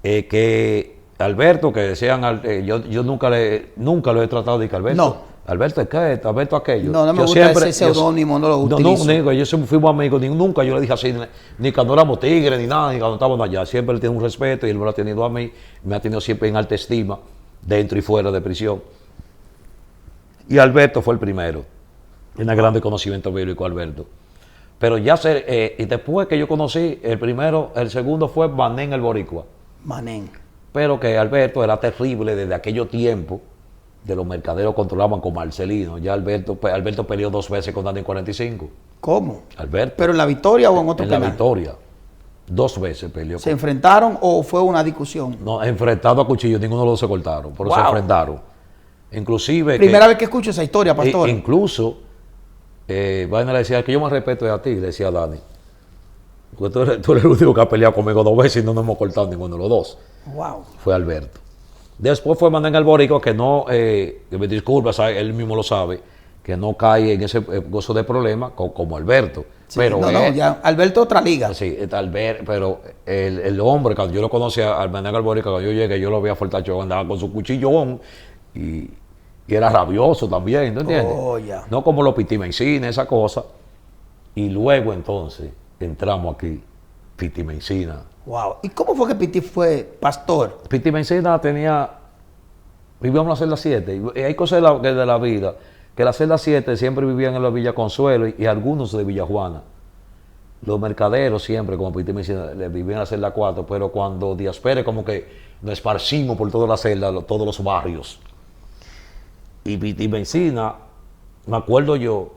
B: Que Alberto, que decían, yo nunca lo he tratado de que Alberto.
A: No.
B: Alberto es que Alberto aquello.
A: No, no me gusta ese seudónimo, no lo utilizo.
B: No, yo siempre fuimos amigos, nunca yo le dije así, ni cuando éramos tigres, ni nada, ni cuando estábamos allá. Siempre él tiene un respeto y él me lo ha tenido a mí, me ha tenido siempre en alta estima, dentro y fuera de prisión. Y Alberto fue el primero, en el grande conocimiento bíblico, Alberto. Pero ya y después que yo conocí, el segundo fue Manén el Boricua.
A: Manén.
B: Pero que Alberto era terrible desde aquellos tiempos. De los mercaderos controlaban con Marcelino. Ya Alberto peleó 2 veces con Daniel 45.
A: ¿Cómo?
B: Alberto.
A: ¿Pero en la Victoria o en otro
B: En
A: penal?
B: La Victoria. 2 veces peleó.
A: ¿Se enfrentaron o fue una discusión?
B: No, enfrentado a cuchillo, ninguno de los dos se cortaron, pero se enfrentaron. Inclusive...
A: Primera vez que escucho esa historia, pastor.
B: Incluso, Vaina le decía que yo me respeto a ti, le decía a Dani. Porque tú eres el único que ha peleado conmigo 2 veces y no nos hemos cortado ninguno de los dos.
A: Wow. Fue
B: Alberto. Después fue Manén el Boricua, que no, que me disculpa, él mismo lo sabe, que no cae en ese gozo de problema como Alberto.
A: Sí, pero ya Alberto otra liga.
B: Sí, pero el hombre, cuando yo lo conocí al Manén el Boricua, cuando yo llegué, yo lo veía fortacho, andaba con su cuchillón y era rabioso también, ¿no entiendes?
A: Oh, ya.
B: No como los Piti Mencina, esa cosa. Y luego entonces entramos aquí, Piti Mencina.
A: Wow. ¿Y cómo fue que Piti fue pastor?
B: Piti Mencina vivíamos en la celda 7. Y hay cosas de la vida, que la celda 7 siempre vivían en la Villa Consuelo y algunos de Villa Juana. Los mercaderos siempre, como Piti Mencina, vivían en la celda 4, pero cuando Díaz Pérez como que nos esparcimos por toda la celda, todos los barrios. Y Piti Mencina, me acuerdo yo,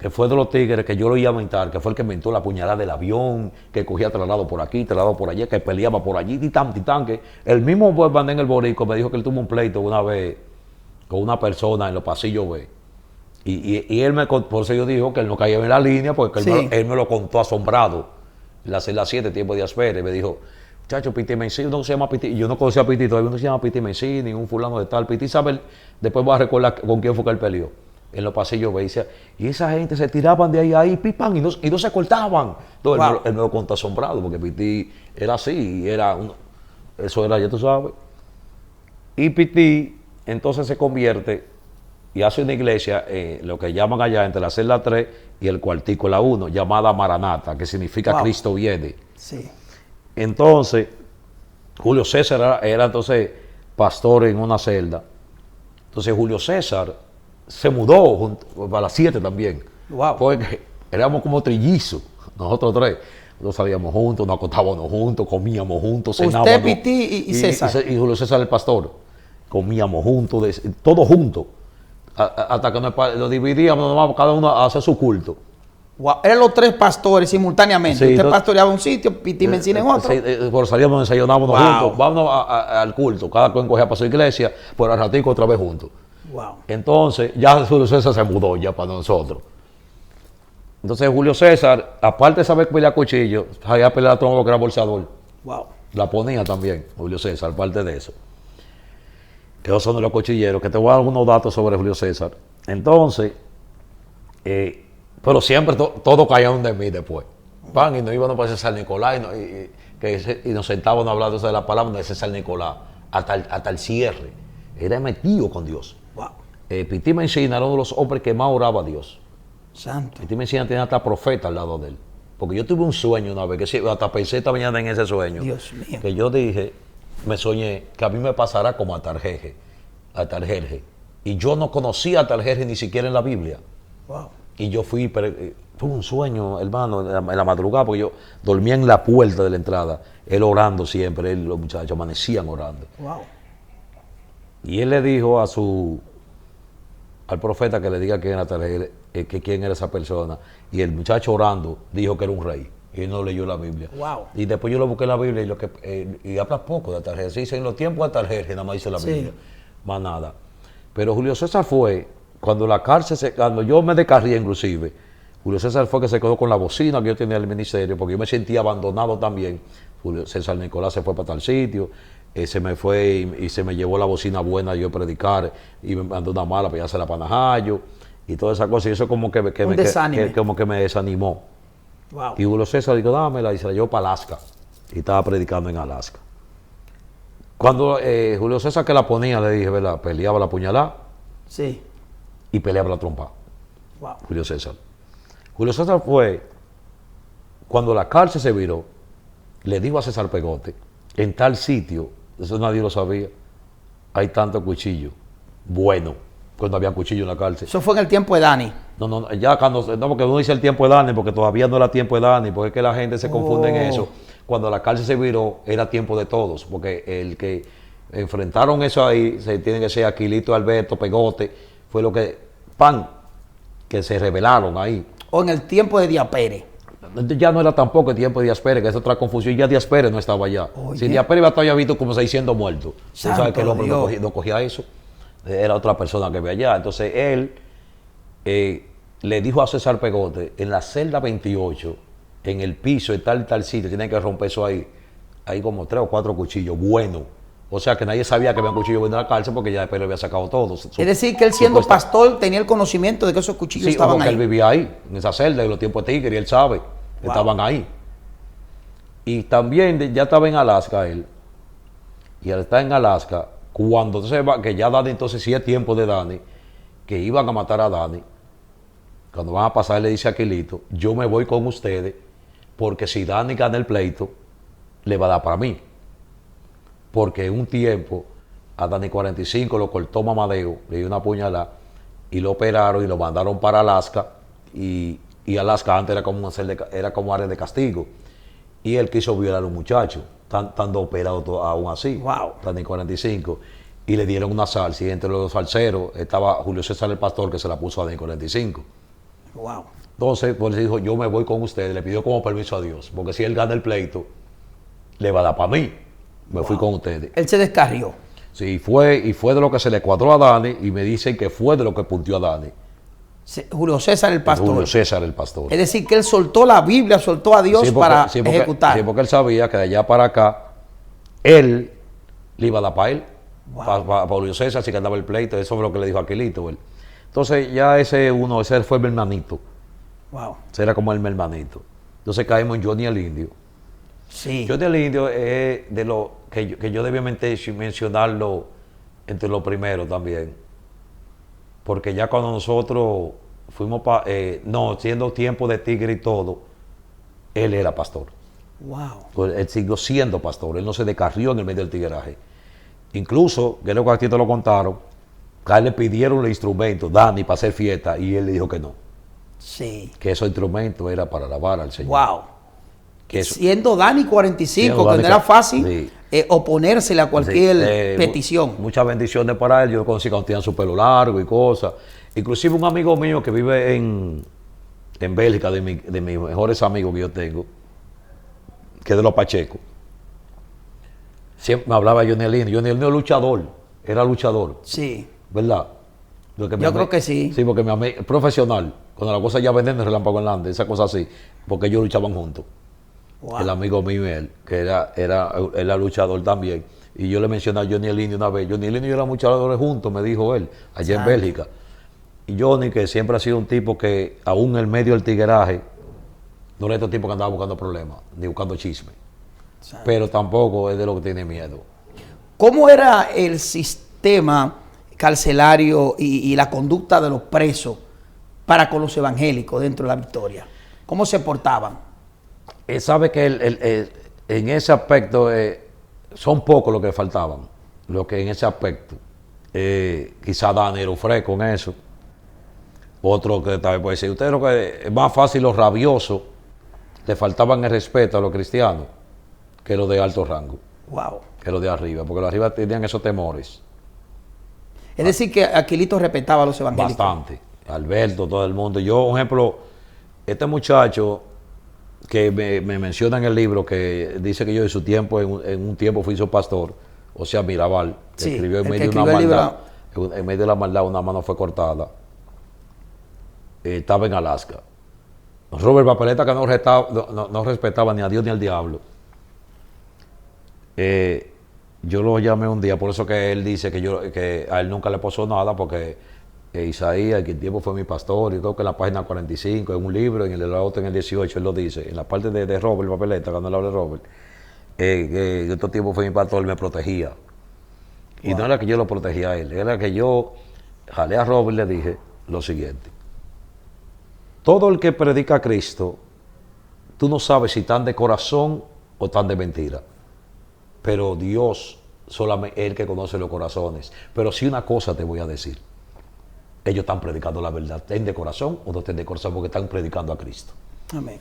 B: que fue de los tigres que yo lo iba a inventar, que fue el que inventó la puñalada del avión, que cogía traslado por aquí, traslado por allá, que peleaba por allí, titán, que el mismo Manén el Boricua me dijo que él tuvo un pleito una vez con una persona en los pasillos B. Y él por eso yo dijo que él no caía en la línea, porque él me lo contó asombrado. En la celda 7, tiempo de Díaz-Pérez, me dijo, chacho, Piti Mencina, no se llama Piti, yo no conocía a Piti, todavía no se llama Piti Mencina, ni un fulano de tal. Piti sabe, después voy a recordar con quién fue que él peleó. En los pasillos veía, y esa gente se tiraban de ahí, pipan, y no se cortaban. Entonces, wow, él me lo contó asombrado, porque Piti era así, eso era, ya tú sabes. Y Piti entonces se convierte y hace una iglesia, lo que llaman allá entre la celda 3 y el cuartico la 1, llamada Maranata, que significa wow, Cristo viene.
A: Sí.
B: Entonces, Julio César era entonces pastor en una celda. Entonces, Julio César se mudó para las 7 también.
A: Wow.
B: Porque éramos como trillizos, nosotros 3. Nosotros salíamos juntos, nos acostábamos juntos, comíamos juntos, cenábamos.
A: Usted, Piti y César.
B: Y Julio César el pastor. Comíamos juntos, todos juntos. Hasta que lo dividíamos, cada uno a hacer su culto.
A: Wow. Eran los 3 pastores simultáneamente.
B: Sí,
A: usted pastoreaba un sitio, Piti Mencina en otro.
B: Sí, por salíamos, desayunábamos wow, juntos. Vámonos al culto. Cada cual cogía para su iglesia, por al ratico otra vez juntos.
A: Wow.
B: Entonces, ya Julio César se mudó ya para nosotros. Entonces Julio César, aparte de saber pelear cuchillo, sabía pelear a todo lo que era bolsador.
A: Wow.
B: La ponía también, Julio César, aparte de eso. Que esos son de los cuchilleros, que te voy a dar algunos datos sobre Julio César. Entonces, pero siempre todo caía de mí después. Pan, y nos íbamos para San Nicolás y nos sentábamos a hablar de la palabra de San Nicolás hasta el cierre. Era metido con Dios.
A: Wow.
B: Piti Mencina era uno de los hombres que más oraba a Dios.
A: Santo.
B: Piti Mencina tenía hasta profeta al lado de él. Porque yo tuve un sueño una vez, que hasta pensé esta mañana en ese sueño.
A: Dios mío.
B: Que yo dije, me soñé que a mí me pasará como a Tarjerje. Y yo no conocía a Tarjerje ni siquiera en la Biblia.
A: Wow.
B: Y yo fui, tuve un sueño, hermano, en la madrugada, porque yo dormía en la puerta de la entrada, él orando siempre, los muchachos amanecían orando.
A: Wow.
B: Y él le dijo al profeta que le diga quién era Tarjerje, que quién era esa persona. Y el muchacho orando dijo que era un rey. Y él no leyó la Biblia.
A: Wow.
B: Y después yo lo busqué en la Biblia y habla poco de Tarjerje. Se dice en los tiempos de Tarjerje, nada más dice la Biblia. Más nada. Pero Julio César fue, cuando cuando yo me descarrié inclusive, Julio César fue que se quedó con la bocina que yo tenía en el ministerio, porque yo me sentía abandonado también. Julio César Nicolás se fue para tal sitio, se me fue y se me llevó la bocina buena yo predicar, y me mandó una mala para hacer la panajayo, y toda esa cosa, y eso como que me desanimó.
A: Wow.
B: Y Julio César dijo, dámela, y se la llevó para Alaska, y estaba predicando en Alaska. Cuando Julio César que la ponía, le dije, ¿verdad? Peleaba la puñalada.
A: Sí.
B: Y peleaba la trompa.
A: Wow.
B: Julio César. Julio César fue, cuando la cárcel se viró, le dijo a César Pegote, en tal sitio, eso nadie lo sabía, hay tanto cuchillo. Bueno, cuando había cuchillo en la cárcel.
A: Eso fue en el tiempo de Dani.
B: No, ya cuando, no, porque uno dice el tiempo de Dani, porque todavía no era tiempo de Dani, porque es que la gente se confunde en eso. Cuando la cárcel se viró, era tiempo de todos, porque el que enfrentaron eso ahí, se tiene que ser Aquilito, Alberto, Pegote, fue lo que, que se rebelaron ahí.
A: O en el tiempo de Díaz Pérez.
B: Ya no era tampoco el tiempo de Díaz Pérez, que es otra confusión, ya Díaz Pérez no estaba allá.
A: Oye.
B: Si Díaz Pérez había visto como 600 muertos, tú sabes que el hombre
A: Dios.
B: no cogía eso, era otra persona que ve allá. Entonces él le dijo a César Pegote, en la celda 28, en el piso de tal sitio, tienen que romper eso ahí. Hay como 3 o 4 cuchillos buenos. O sea que nadie sabía que había un cuchillo bueno en la cárcel porque ya después le había sacado todos.
A: Es decir, que él siendo pastor tenía el conocimiento de que esos cuchillos estaban
B: porque
A: ahí.
B: él vivía ahí, en esa celda, en los tiempos de Tigre, y él sabe, estaban ahí. Y también ya estaba en Alaska él. Y al estar en Alaska, cuando se va, que ya Dani, entonces sí es tiempo de Dani, que iban a matar a Dani, cuando van a pasar, le dice a Aquilito, yo me voy con ustedes, porque si Dani gana el pleito, le va a dar para mí. Porque en un tiempo, a Dani 45 lo cortó Mamadeo, le dio una puñalada, y lo operaron y lo mandaron para Alaska, y Alaska antes era como área de castigo. Y él quiso violar a un muchacho, estando operado aún así,
A: Wow.
B: Dani 45. Y le dieron una salsa, y entre los salseros estaba Julio César el pastor, que se la puso a Dani 45.
A: Wow.
B: Entonces, pues le dijo, yo me voy con ustedes, le pidió como permiso a Dios, porque si él gana el pleito, le va a dar para mí. Me fui con ustedes.
A: Él se descarrió.
B: Sí, fue de lo que se le cuadró a Dani, y me dicen que fue de lo que puntió a Dani.
A: Julio César el pastor.
B: Julio César el pastor.
A: Es decir, que él soltó la Biblia, soltó a Dios para ejecutar.
B: Sí, porque él sabía que de allá para acá, él le iba a dar para él, para Julio César, si ganaba el pleito. Eso fue lo que le dijo Aquilito. Él. Entonces ya ese fue mi hermanito.
A: Wow.
B: Ese era como el hermanito. Entonces caímos en Johnny el Indio.
A: Sí.
B: Johnny el Indio es de lo que yo debía mencionarlo entre los primeros también. Porque ya cuando nosotros fuimos siendo tiempo de Tigre y todo, él era pastor.
A: Wow.
B: Pues él siguió siendo pastor, él no se descarrió en el medio del tigueraje. Incluso, que es lo que a ti te lo contaron, que a él le pidieron el instrumento, Dani, para hacer fiesta, y él le dijo que no.
A: Sí.
B: Que esos instrumentos era para alabar al Señor.
A: Wow.
B: Que eso,
A: siendo Dani 45,
B: siendo
A: que
B: Dani,
A: no era fácil
B: sí.
A: Oponérsele a cualquier petición.
B: Muchas bendiciones para él. Yo conocí cuando tenían su pelo largo y cosas. Inclusive un amigo mío que vive en Bélgica, de mis mejores amigos que yo tengo, que es de los Pacheco, siempre me hablaba de Johnny el Indio. Johnny el Indio era luchador,
A: Sí.
B: ¿verdad?
A: Yo creo que sí.
B: Sí, porque mi amigo profesional, cuando la cosa ya venden el relámpago en Lande, esa cosa así, porque ellos luchaban juntos.
A: Wow.
B: El amigo mío, él, que era luchador también. Y yo le mencioné a Johnny Elini una vez. Johnny Elini y yo éramos luchadores juntos, me dijo él, allá en Bélgica. Y Johnny, que siempre ha sido un tipo que, aún en el medio del tigueraje, no era este tipo que andaba buscando problemas, ni buscando chisme. Pero tampoco es de lo que tiene miedo.
A: ¿Cómo era el sistema carcelario y la conducta de los presos para con los evangélicos dentro de la Victoria? ¿Cómo se portaban?
B: Sabe que en ese aspecto son pocos los que faltaban, los que en ese aspecto. Quizá Dani era un fresco en eso. Otro que tal vez puede decir, usted lo que es más fácil, los rabiosos, le faltaban el respeto a los cristianos que los de alto rango.
A: Wow.
B: Que los de arriba, porque los de arriba tenían esos temores.
A: Es decir, que Aquilito respetaba a los evangélicos.
B: Bastante. Alberto, todo el mundo. Yo, por ejemplo, este muchacho que me menciona en el libro, que dice que yo en su tiempo, en un tiempo fui su pastor, o sea, Mirabal, que
A: Sí,
B: escribió en
A: el
B: medio
A: que
B: de una
A: escribió el
B: maldad, en medio de la maldad una mano fue cortada. Estaba en Alaska. Robert Papeleta, que no respetaba ni a Dios ni al diablo. Yo lo llamé un día, por eso que él dice que a él nunca le pasó nada, porque Isaías, que en tiempo fue mi pastor, y creo que en la página 45, en un libro, en el otro en el 18, él lo dice, en la parte de Robert Papeleta, cuando él habla de Robert, que en otro tiempo fue mi pastor, él me protegía. Y no era que yo lo protegía a él, era que yo jalé a Robert y le dije lo siguiente: todo el que predica a Cristo, tú no sabes si están de corazón o están de mentira. Pero Dios solamente es el que conoce los corazones. Pero sí, una cosa te voy a decir: ellos están predicando la verdad, estén de corazón o no estén de corazón, porque están predicando a Cristo.
A: Amén.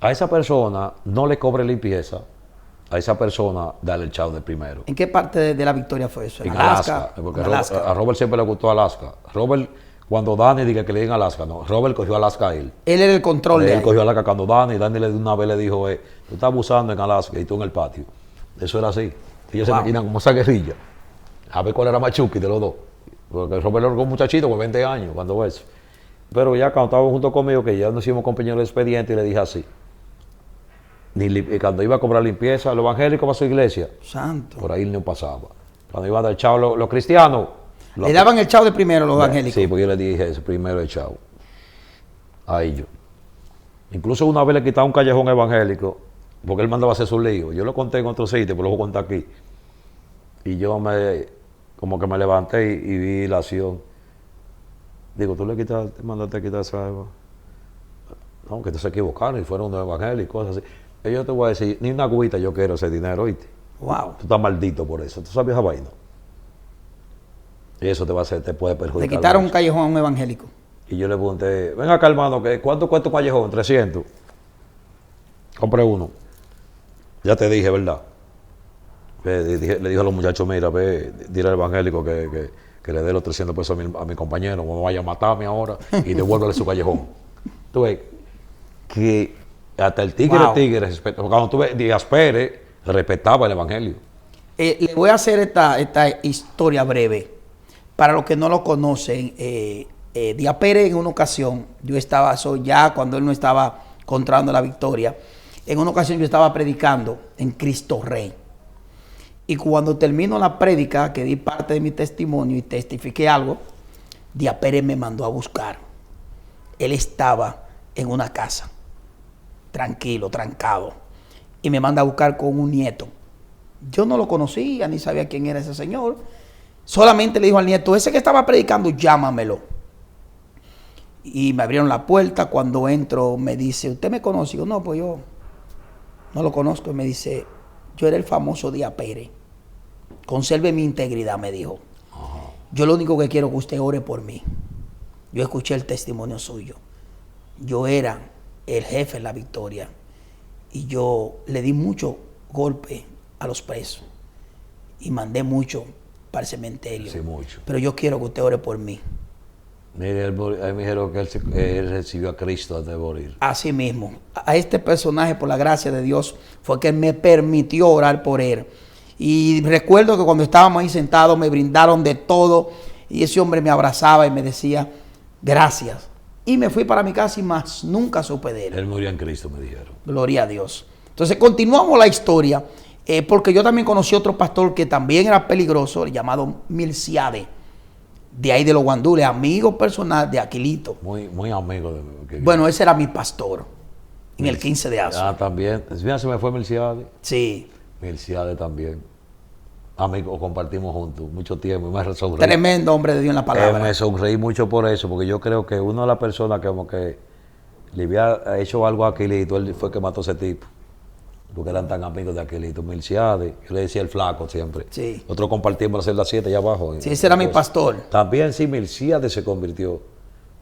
B: A esa persona no le cobre limpieza, a esa persona dale el chao de primero.
A: ¿En qué parte de la Victoria fue eso?
B: En Alaska. Porque a Robert siempre le gustó Alaska. Robert, cuando Dani diga que le digan Alaska, no, Robert cogió Alaska a él.
A: Él era el control de
B: Él
A: ahí.
B: cogió Alaska cuando Dani de una vez le dijo, tú estás abusando en Alaska y tú en el patio. Eso era así. Ellos se imaginan como esa guerrilla. A ver cuál era más chuki de los dos. Porque Robert era un muchachito con 20 años cuando fue eso. Pero ya cuando estaba junto conmigo, que ya nos hicimos compañeros de expediente, y le dije así: cuando iba a cobrar limpieza, los evangélicos para su iglesia,
A: Santo.
B: por ahí no pasaba. Cuando iba a dar chao los cristianos,
A: Le daban el chao de primero los evangélicos.
B: sí, porque yo le dije eso, primero el chao. A ellos. Incluso una vez le quitaba un callejón evangélico, porque él mandaba a hacer su lío. Yo lo conté en otro sitio, pero lo voy a contar aquí. Y yo como que me levanté y vi la acción. Digo, tú te mandaste a quitar esa agua. No, que te se equivocaron y fueron unos evangélicos, cosas así. Y yo te voy a decir, ni una agüita yo quiero ese dinero, ¿oíste?
A: Wow.
B: Tú estás maldito por eso. ¿Tú sabes esa vaina? Y eso te puede perjudicar.
A: Le quitaron un
B: mucho.
A: callejón a un evangélico.
B: Y yo le pregunté, ven acá, hermano, ¿cuánto cuesta un callejón? 300. Compré uno. Ya te dije, ¿verdad? Le dije a los muchachos, mira, dile al evangélico que le dé los 300 pesos a mi compañero, no vaya a matarme ahora, y devuélvele su callejón. Tú ves que hasta el tigre respeta. Cuando tú ves Díaz Pérez, respetaba el evangelio.
A: Le voy a hacer esta historia breve. Para los que no lo conocen, Díaz Pérez, en una ocasión, yo estaba, ya cuando él no estaba encontrando la victoria, en una ocasión yo estaba predicando en Cristo Rey. Y cuando termino la prédica, que di parte de mi testimonio y testifiqué algo, Díaz Pérez me mandó a buscar. Él estaba en una casa, tranquilo, trancado, y me manda a buscar con un nieto. Yo no lo conocía, ni sabía quién era ese señor. Solamente le dijo al nieto, ese que estaba predicando, llámamelo. Y me abrieron la puerta. Cuando entro, me dice, ¿usted me conoce? Y yo, no, pues yo no lo conozco. Y me dice, yo era el famoso Díaz Pérez. Conserve mi integridad, me dijo. Yo lo único que quiero es que usted ore por mí. Yo escuché el testimonio suyo. Yo era el jefe en la victoria. Y yo le di mucho golpe a los presos. Y mandé mucho para el cementerio.
B: Sí, mucho.
A: Pero yo quiero que usted ore por mí.
B: Mire, me dijeron que él recibió a Cristo antes de morir.
A: Así mismo. A este personaje, por la gracia de Dios, fue que me permitió orar por él. Y recuerdo que cuando estábamos ahí sentados, me brindaron de todo. Y ese hombre me abrazaba y me decía, gracias. Y me fui para mi casa y más nunca supe de él.
B: Él murió en Cristo, me dijeron.
A: Gloria a Dios. Entonces continuamos la historia, porque yo también conocí otro pastor que también era peligroso, llamado Milciade, de ahí de los Guandules, amigo personal de Aquilito.
B: Muy amigo de
A: Bueno, ese era mi pastor en el 15 de Azo.
B: Ah, también. Mira, se me fue Milciade.
A: Sí.
B: Milciade también. Amigos, compartimos juntos mucho tiempo y me sonreí.
A: Tremendo hombre de Dios en la palabra.
B: Me sonreí mucho por eso, porque yo creo que una de las personas que como que le había hecho algo a Aquilito, él fue que mató a ese tipo. Porque eran tan amigos de Aquilito. Milciade, yo le decía el flaco siempre.
A: Sí.
B: Nosotros compartimos la celda 7 allá abajo.
A: Sí, ese era mi pastor.
B: También sí, Milciade se convirtió.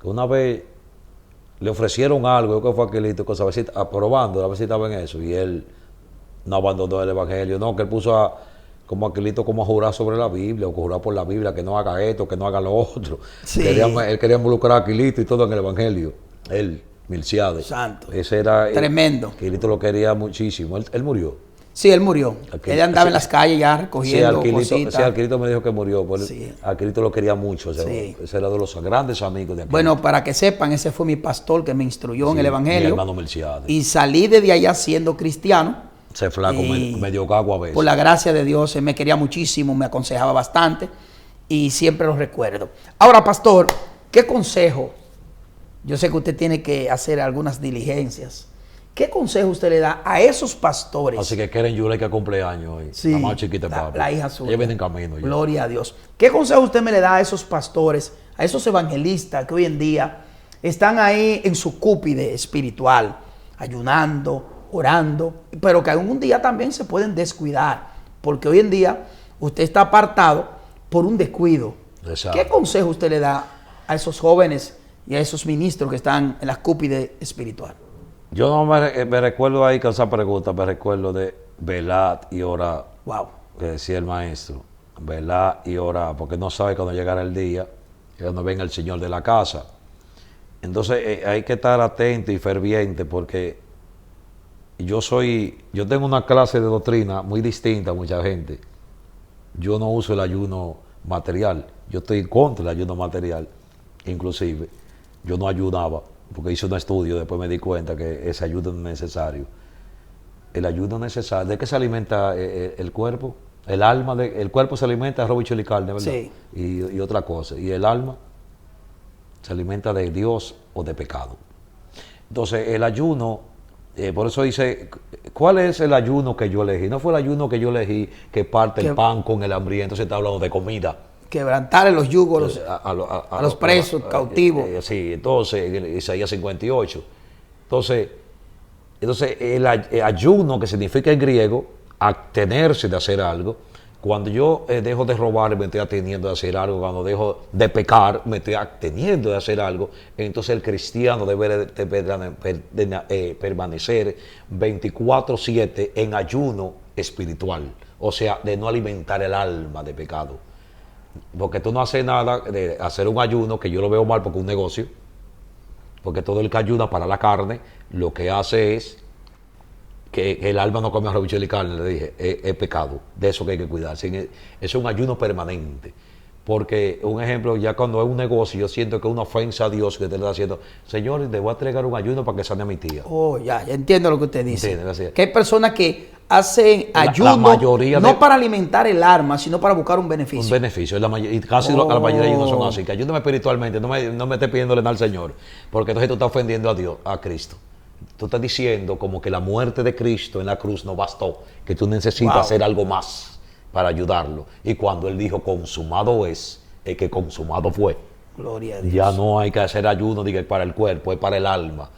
B: Que una vez le ofrecieron algo, yo que fue Aquilito, a ver si, aprobando, a ver si estaba en eso. Y él no abandonó el evangelio. No, que él puso como Aquilito como a jurar sobre la Biblia, o jurar por la Biblia, que no haga esto, que no haga lo otro.
A: Sí.
B: Él quería involucrar a Aquilito y todo en el evangelio. Él, Milciade.
A: Santo.
B: Ese era
A: tremendo.
B: Aquilito lo quería muchísimo. Él murió.
A: Sí, él murió. Él andaba en las calles ya
B: Sí,
A: recogiendo cositas.
B: Sí, Aquilito me dijo que murió.
A: Sí.
B: Aquilito lo quería mucho. O sea,
A: Sí.
B: ese era de los grandes amigos de Aquilito.
A: Bueno, para que sepan, ese fue mi pastor que me instruyó en el
B: Mi
A: evangelio.
B: hermano Milciade.
A: Y salí desde allá siendo cristiano.
B: Ese flaco
A: Y
B: medio gago a veces.
A: Por la gracia de Dios, él me quería muchísimo, me aconsejaba bastante y siempre lo recuerdo. Ahora, pastor, ¿qué consejo? Yo sé que usted tiene que hacer algunas diligencias. ¿Qué consejo usted le da a esos pastores?
B: Así que Keren Yula que cumpleaños hoy.
A: Sí,
B: La más chiquita de papi.
A: la hija suya.
B: Ella viene en camino ya.
A: Gloria a Dios. ¿Qué consejo usted me le da a esos pastores, a esos evangelistas que hoy en día están ahí en su cúpide espiritual, ayunando, orando, pero que algún día también se pueden descuidar? Porque hoy en día usted está apartado por un descuido.
B: Exacto.
A: ¿Qué consejo usted le da a esos jóvenes y a esos ministros que están en la cúpide espiritual?
B: Yo no me recuerdo ahí con esa pregunta, me recuerdo de velar y orar.
A: Wow.
B: Que decía el maestro, velar y orar, porque no sabe cuándo llegará el día, y cuando venga el Señor de la casa. Entonces hay que estar atento y ferviente, porque yo tengo una clase de doctrina muy distinta a mucha gente. Yo no uso el ayuno material, yo estoy contra el ayuno material, inclusive. Yo no ayunaba, porque hice un estudio, después me di cuenta que ese ayuno no es necesario. El ayuno es necesario. ¿De qué se alimenta el cuerpo? El alma, el cuerpo se alimenta de arroz, bichuelo y carne, ¿verdad?
A: Sí.
B: Y otra cosa. Y el alma se alimenta de Dios o de pecado. Entonces, el ayuno, por eso dice, ¿cuál es el ayuno que yo elegí? No fue el ayuno que yo elegí que parte el pan con el hambriento, se está hablando de comida.
A: Quebrantarle los yugos a los presos, cautivos.
B: Sí, entonces, en Isaías 58. Entonces el ayuno, que significa en griego, abstenerse de hacer algo. Cuando yo dejo de robar, me estoy absteniendo de hacer algo. Cuando dejo de pecar, me estoy absteniendo de hacer algo. Entonces el cristiano debe permanecer 24/7 en ayuno espiritual. O sea, de no alimentar el alma de pecado. Porque tú no haces nada de hacer un ayuno, que yo lo veo mal porque es un negocio. Porque todo el que ayuda para la carne, lo que hace es que el alma no come arroz, bichuelo y carne, le dije, es pecado. De eso que hay que cuidarse. Es un ayuno permanente. Porque, un ejemplo, ya cuando es un negocio, yo siento que es una ofensa a Dios que te lo está haciendo. Señor, le voy a entregar un ayuno para que sane a mi tía.
A: Oh, ya entiendo lo que usted dice.
B: Entiende,
A: que hay personas que hacen ayuno no para alimentar el alma, sino para buscar un beneficio.
B: Un beneficio. Y casi la mayoría de ellos no son así. Que ayúdame espiritualmente, no me estés pidiéndole nada al Señor. Porque entonces tú estás ofendiendo a Dios, a Cristo. Tú estás diciendo como que la muerte de Cristo en la cruz no bastó, que tú necesitas hacer algo más para ayudarlo. Y cuando Él dijo consumado es que consumado fue.
A: Gloria a Dios.
B: Ya no hay que hacer ayuno para el cuerpo, es para el alma.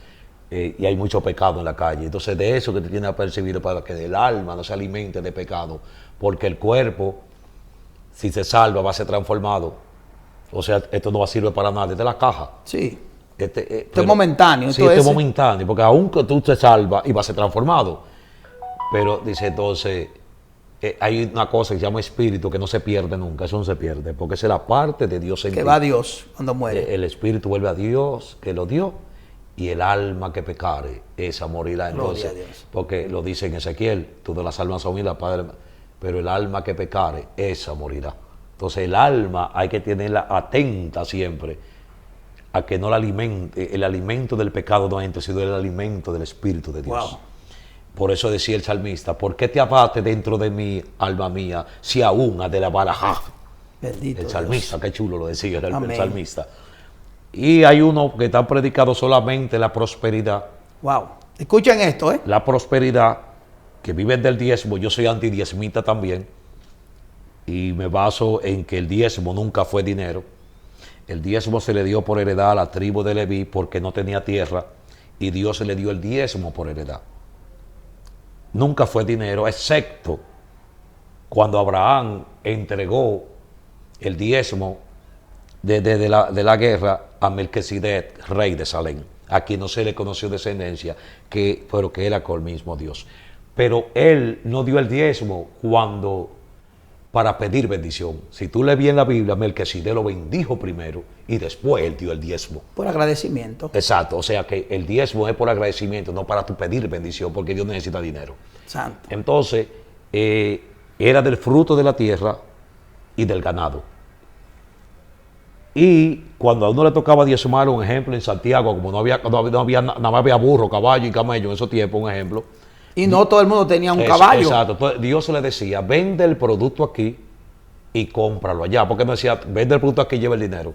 B: Y hay mucho pecado en la calle. Entonces de eso que te tiene apercibido, para que el alma no se alimente de pecado. Porque el cuerpo, si se salva, va a ser transformado. O sea, esto no va a servir para nada. Esta es la caja.
A: Sí. Esto es momentáneo.
B: Sí, esto es momentáneo, porque aunque tú te salvas y vas a ser transformado. Pero dice entonces, hay una cosa que se llama espíritu que no se pierde nunca, eso no se pierde, porque esa es la parte de Dios en ti.
A: Que va a Dios cuando muere.
B: El espíritu vuelve a Dios, que lo dio, y el alma que pecare, esa morirá. Entonces, porque lo dice en Ezequiel, todas las almas son unidas, Padre, pero el alma que pecare, esa morirá. Entonces el alma hay que tenerla atenta siempre a que no la alimente, el alimento del pecado no entre, sino el alimento del Espíritu de Dios.
A: Wow.
B: Por eso decía el salmista, ¿por qué te abate dentro de mí, alma mía, si aún ha de la barajá?
A: Bendito
B: El salmista,
A: Dios.
B: qué chulo lo decía el
A: Amén.
B: salmista. Y hay uno que está predicado solamente la prosperidad.
A: Wow. Escuchen esto, ¿eh?
B: La prosperidad, que viven del diezmo, yo soy antidiezmita también, y me baso en que el diezmo nunca fue dinero. El diezmo se le dio por heredad a la tribu de Leví porque no tenía tierra, y Dios le dio el diezmo por heredad. Nunca fue dinero, excepto cuando Abraham entregó el diezmo de la guerra a Melquisedec, rey de Salem, a quien no se le conoció descendencia, pero que era con el mismo Dios. Pero él no dio el diezmo para pedir bendición. Si tú lees bien la Biblia, Melquisedec lo bendijo primero y después él dio el diezmo.
A: Por agradecimiento.
B: Exacto, o sea que el diezmo es por agradecimiento, no para tu pedir bendición, porque Dios necesita dinero.
A: Santo.
B: Entonces, era del fruto de la tierra y del ganado. Y cuando a uno le tocaba diezmar, un ejemplo, en Santiago, como nada más había burro, caballo y camello en esos tiempos, un ejemplo.
A: Y no todo el mundo tenía un caballo.
B: Exacto. Entonces, Dios le decía, vende el producto aquí y cómpralo allá. Porque no decía, vende el producto aquí y lleva el dinero.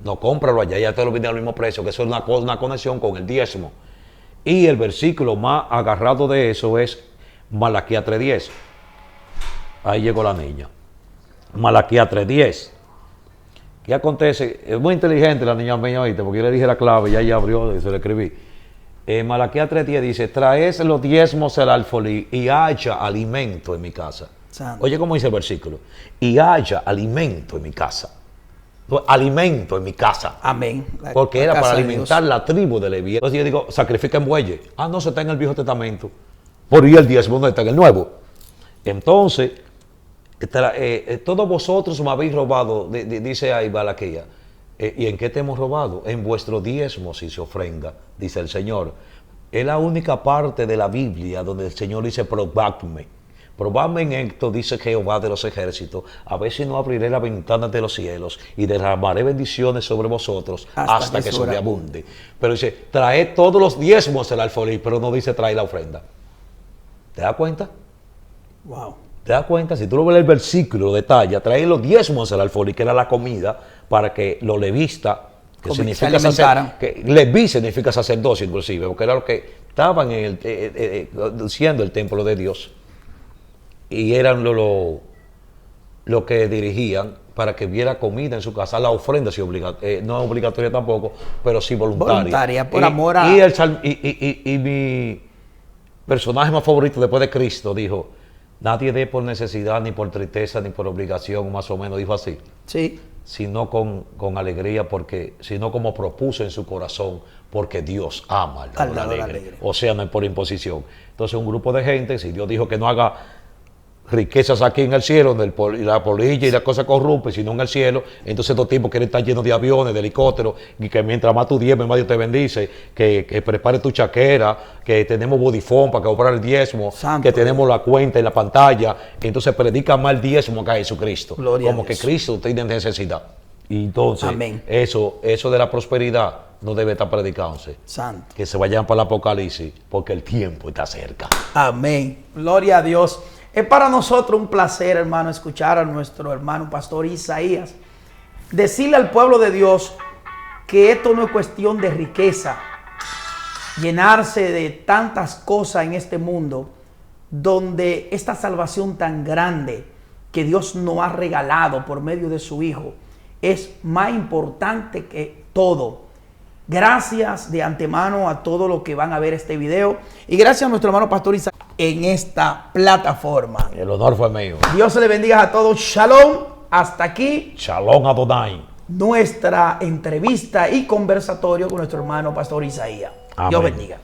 B: No, cómpralo allá, ya te lo vende al mismo precio, que eso es una conexión con el diezmo. Y el versículo más agarrado de eso es Malaquías 3:10. Ahí llegó la niña. Malaquías 3:10. ¿Qué acontece? Es muy inteligente la niña mía, ¿oíste? Porque yo le dije la clave, ya ella abrió y se lo escribí. Malaquías 3:10 dice, traes los diezmos al alfolí y haya alimento en mi casa.
A: Santo.
B: Oye, ¿cómo dice el versículo? Y haya alimento en mi casa. Alimento en mi casa.
A: Amén.
B: Porque era para
A: casa de
B: alimentar
A: Dios.
B: la tribu de Leví. Entonces yo digo, sacrifiquen bueyes. Ah, no, se está en el Viejo Testamento. Por ahí el diezmo no está en el Nuevo. Entonces, todos vosotros me habéis robado, dice ahí Malaquías. ¿Y en qué te hemos robado? En vuestro diezmo si se ofrenda, dice el Señor. Es la única parte de la Biblia donde el Señor dice, probadme. Probadme en esto, dice Jehová de los ejércitos, a ver si no abriré las ventanas de los cielos y derramaré bendiciones sobre vosotros hasta que sobreabunde. Pero dice, traed todos los diezmos al alfolí, pero no dice trae la ofrenda. ¿Te das cuenta?
A: Wow.
B: ¿Te das cuenta? Si tú lo ves el versículo, detalla, trae los diezmos al alfolí, que era la comida, para que los levistas, que significa Leví significa sacerdocio inclusive, porque era lo que estaban siendo el templo de Dios. Y eran lo que dirigían para que hubiera comida en su casa. La ofrenda sí no es obligatoria tampoco, pero sí voluntaria.
A: Voluntaria, por amor a...
B: Y mi personaje más favorito después de Cristo dijo, nadie dé por necesidad, ni por tristeza, ni por obligación, más o menos dijo así.
A: Sí.
B: Sino con alegría, sino como propuso en su corazón, porque Dios ama al dador alegre. O sea, no es por imposición. Entonces un grupo de gente, si Dios dijo que no haga riquezas aquí en el cielo, y la polilla y las cosas corruptas, sino en el cielo, entonces estos tipos quieren estar llenos de aviones, de helicópteros, y que mientras más tú diezmes, más Dios te bendice, que prepare tu chaquera, que tenemos Vodafone para cobrar el diezmo,
A: Santo
B: que tenemos la cuenta en la pantalla, entonces predica más el diezmo acá a Jesucristo,
A: Gloria
B: como
A: a
B: que
A: Dios.
B: Cristo tiene necesidad. Y entonces,
A: Amén.
B: eso de la prosperidad no debe estar predicándose.
A: Santo.
B: Que se vayan para el Apocalipsis, porque el tiempo está cerca.
A: Amén. Gloria a Dios. Es para nosotros un placer, hermano, escuchar a nuestro hermano pastor Isaías decirle al pueblo de Dios que esto no es cuestión de riqueza, llenarse de tantas cosas en este mundo, donde esta salvación tan grande que Dios nos ha regalado por medio de su Hijo es más importante que todo. Gracias de antemano a todos los que van a ver este video y gracias a nuestro hermano pastor Isaías en esta plataforma.
B: El honor fue mío.
A: Dios se le bendiga a todos. Shalom. Hasta aquí
B: Shalom Adonai.
A: nuestra entrevista y conversatorio con nuestro hermano pastor Isaías. Dios
B: Amén.
A: bendiga.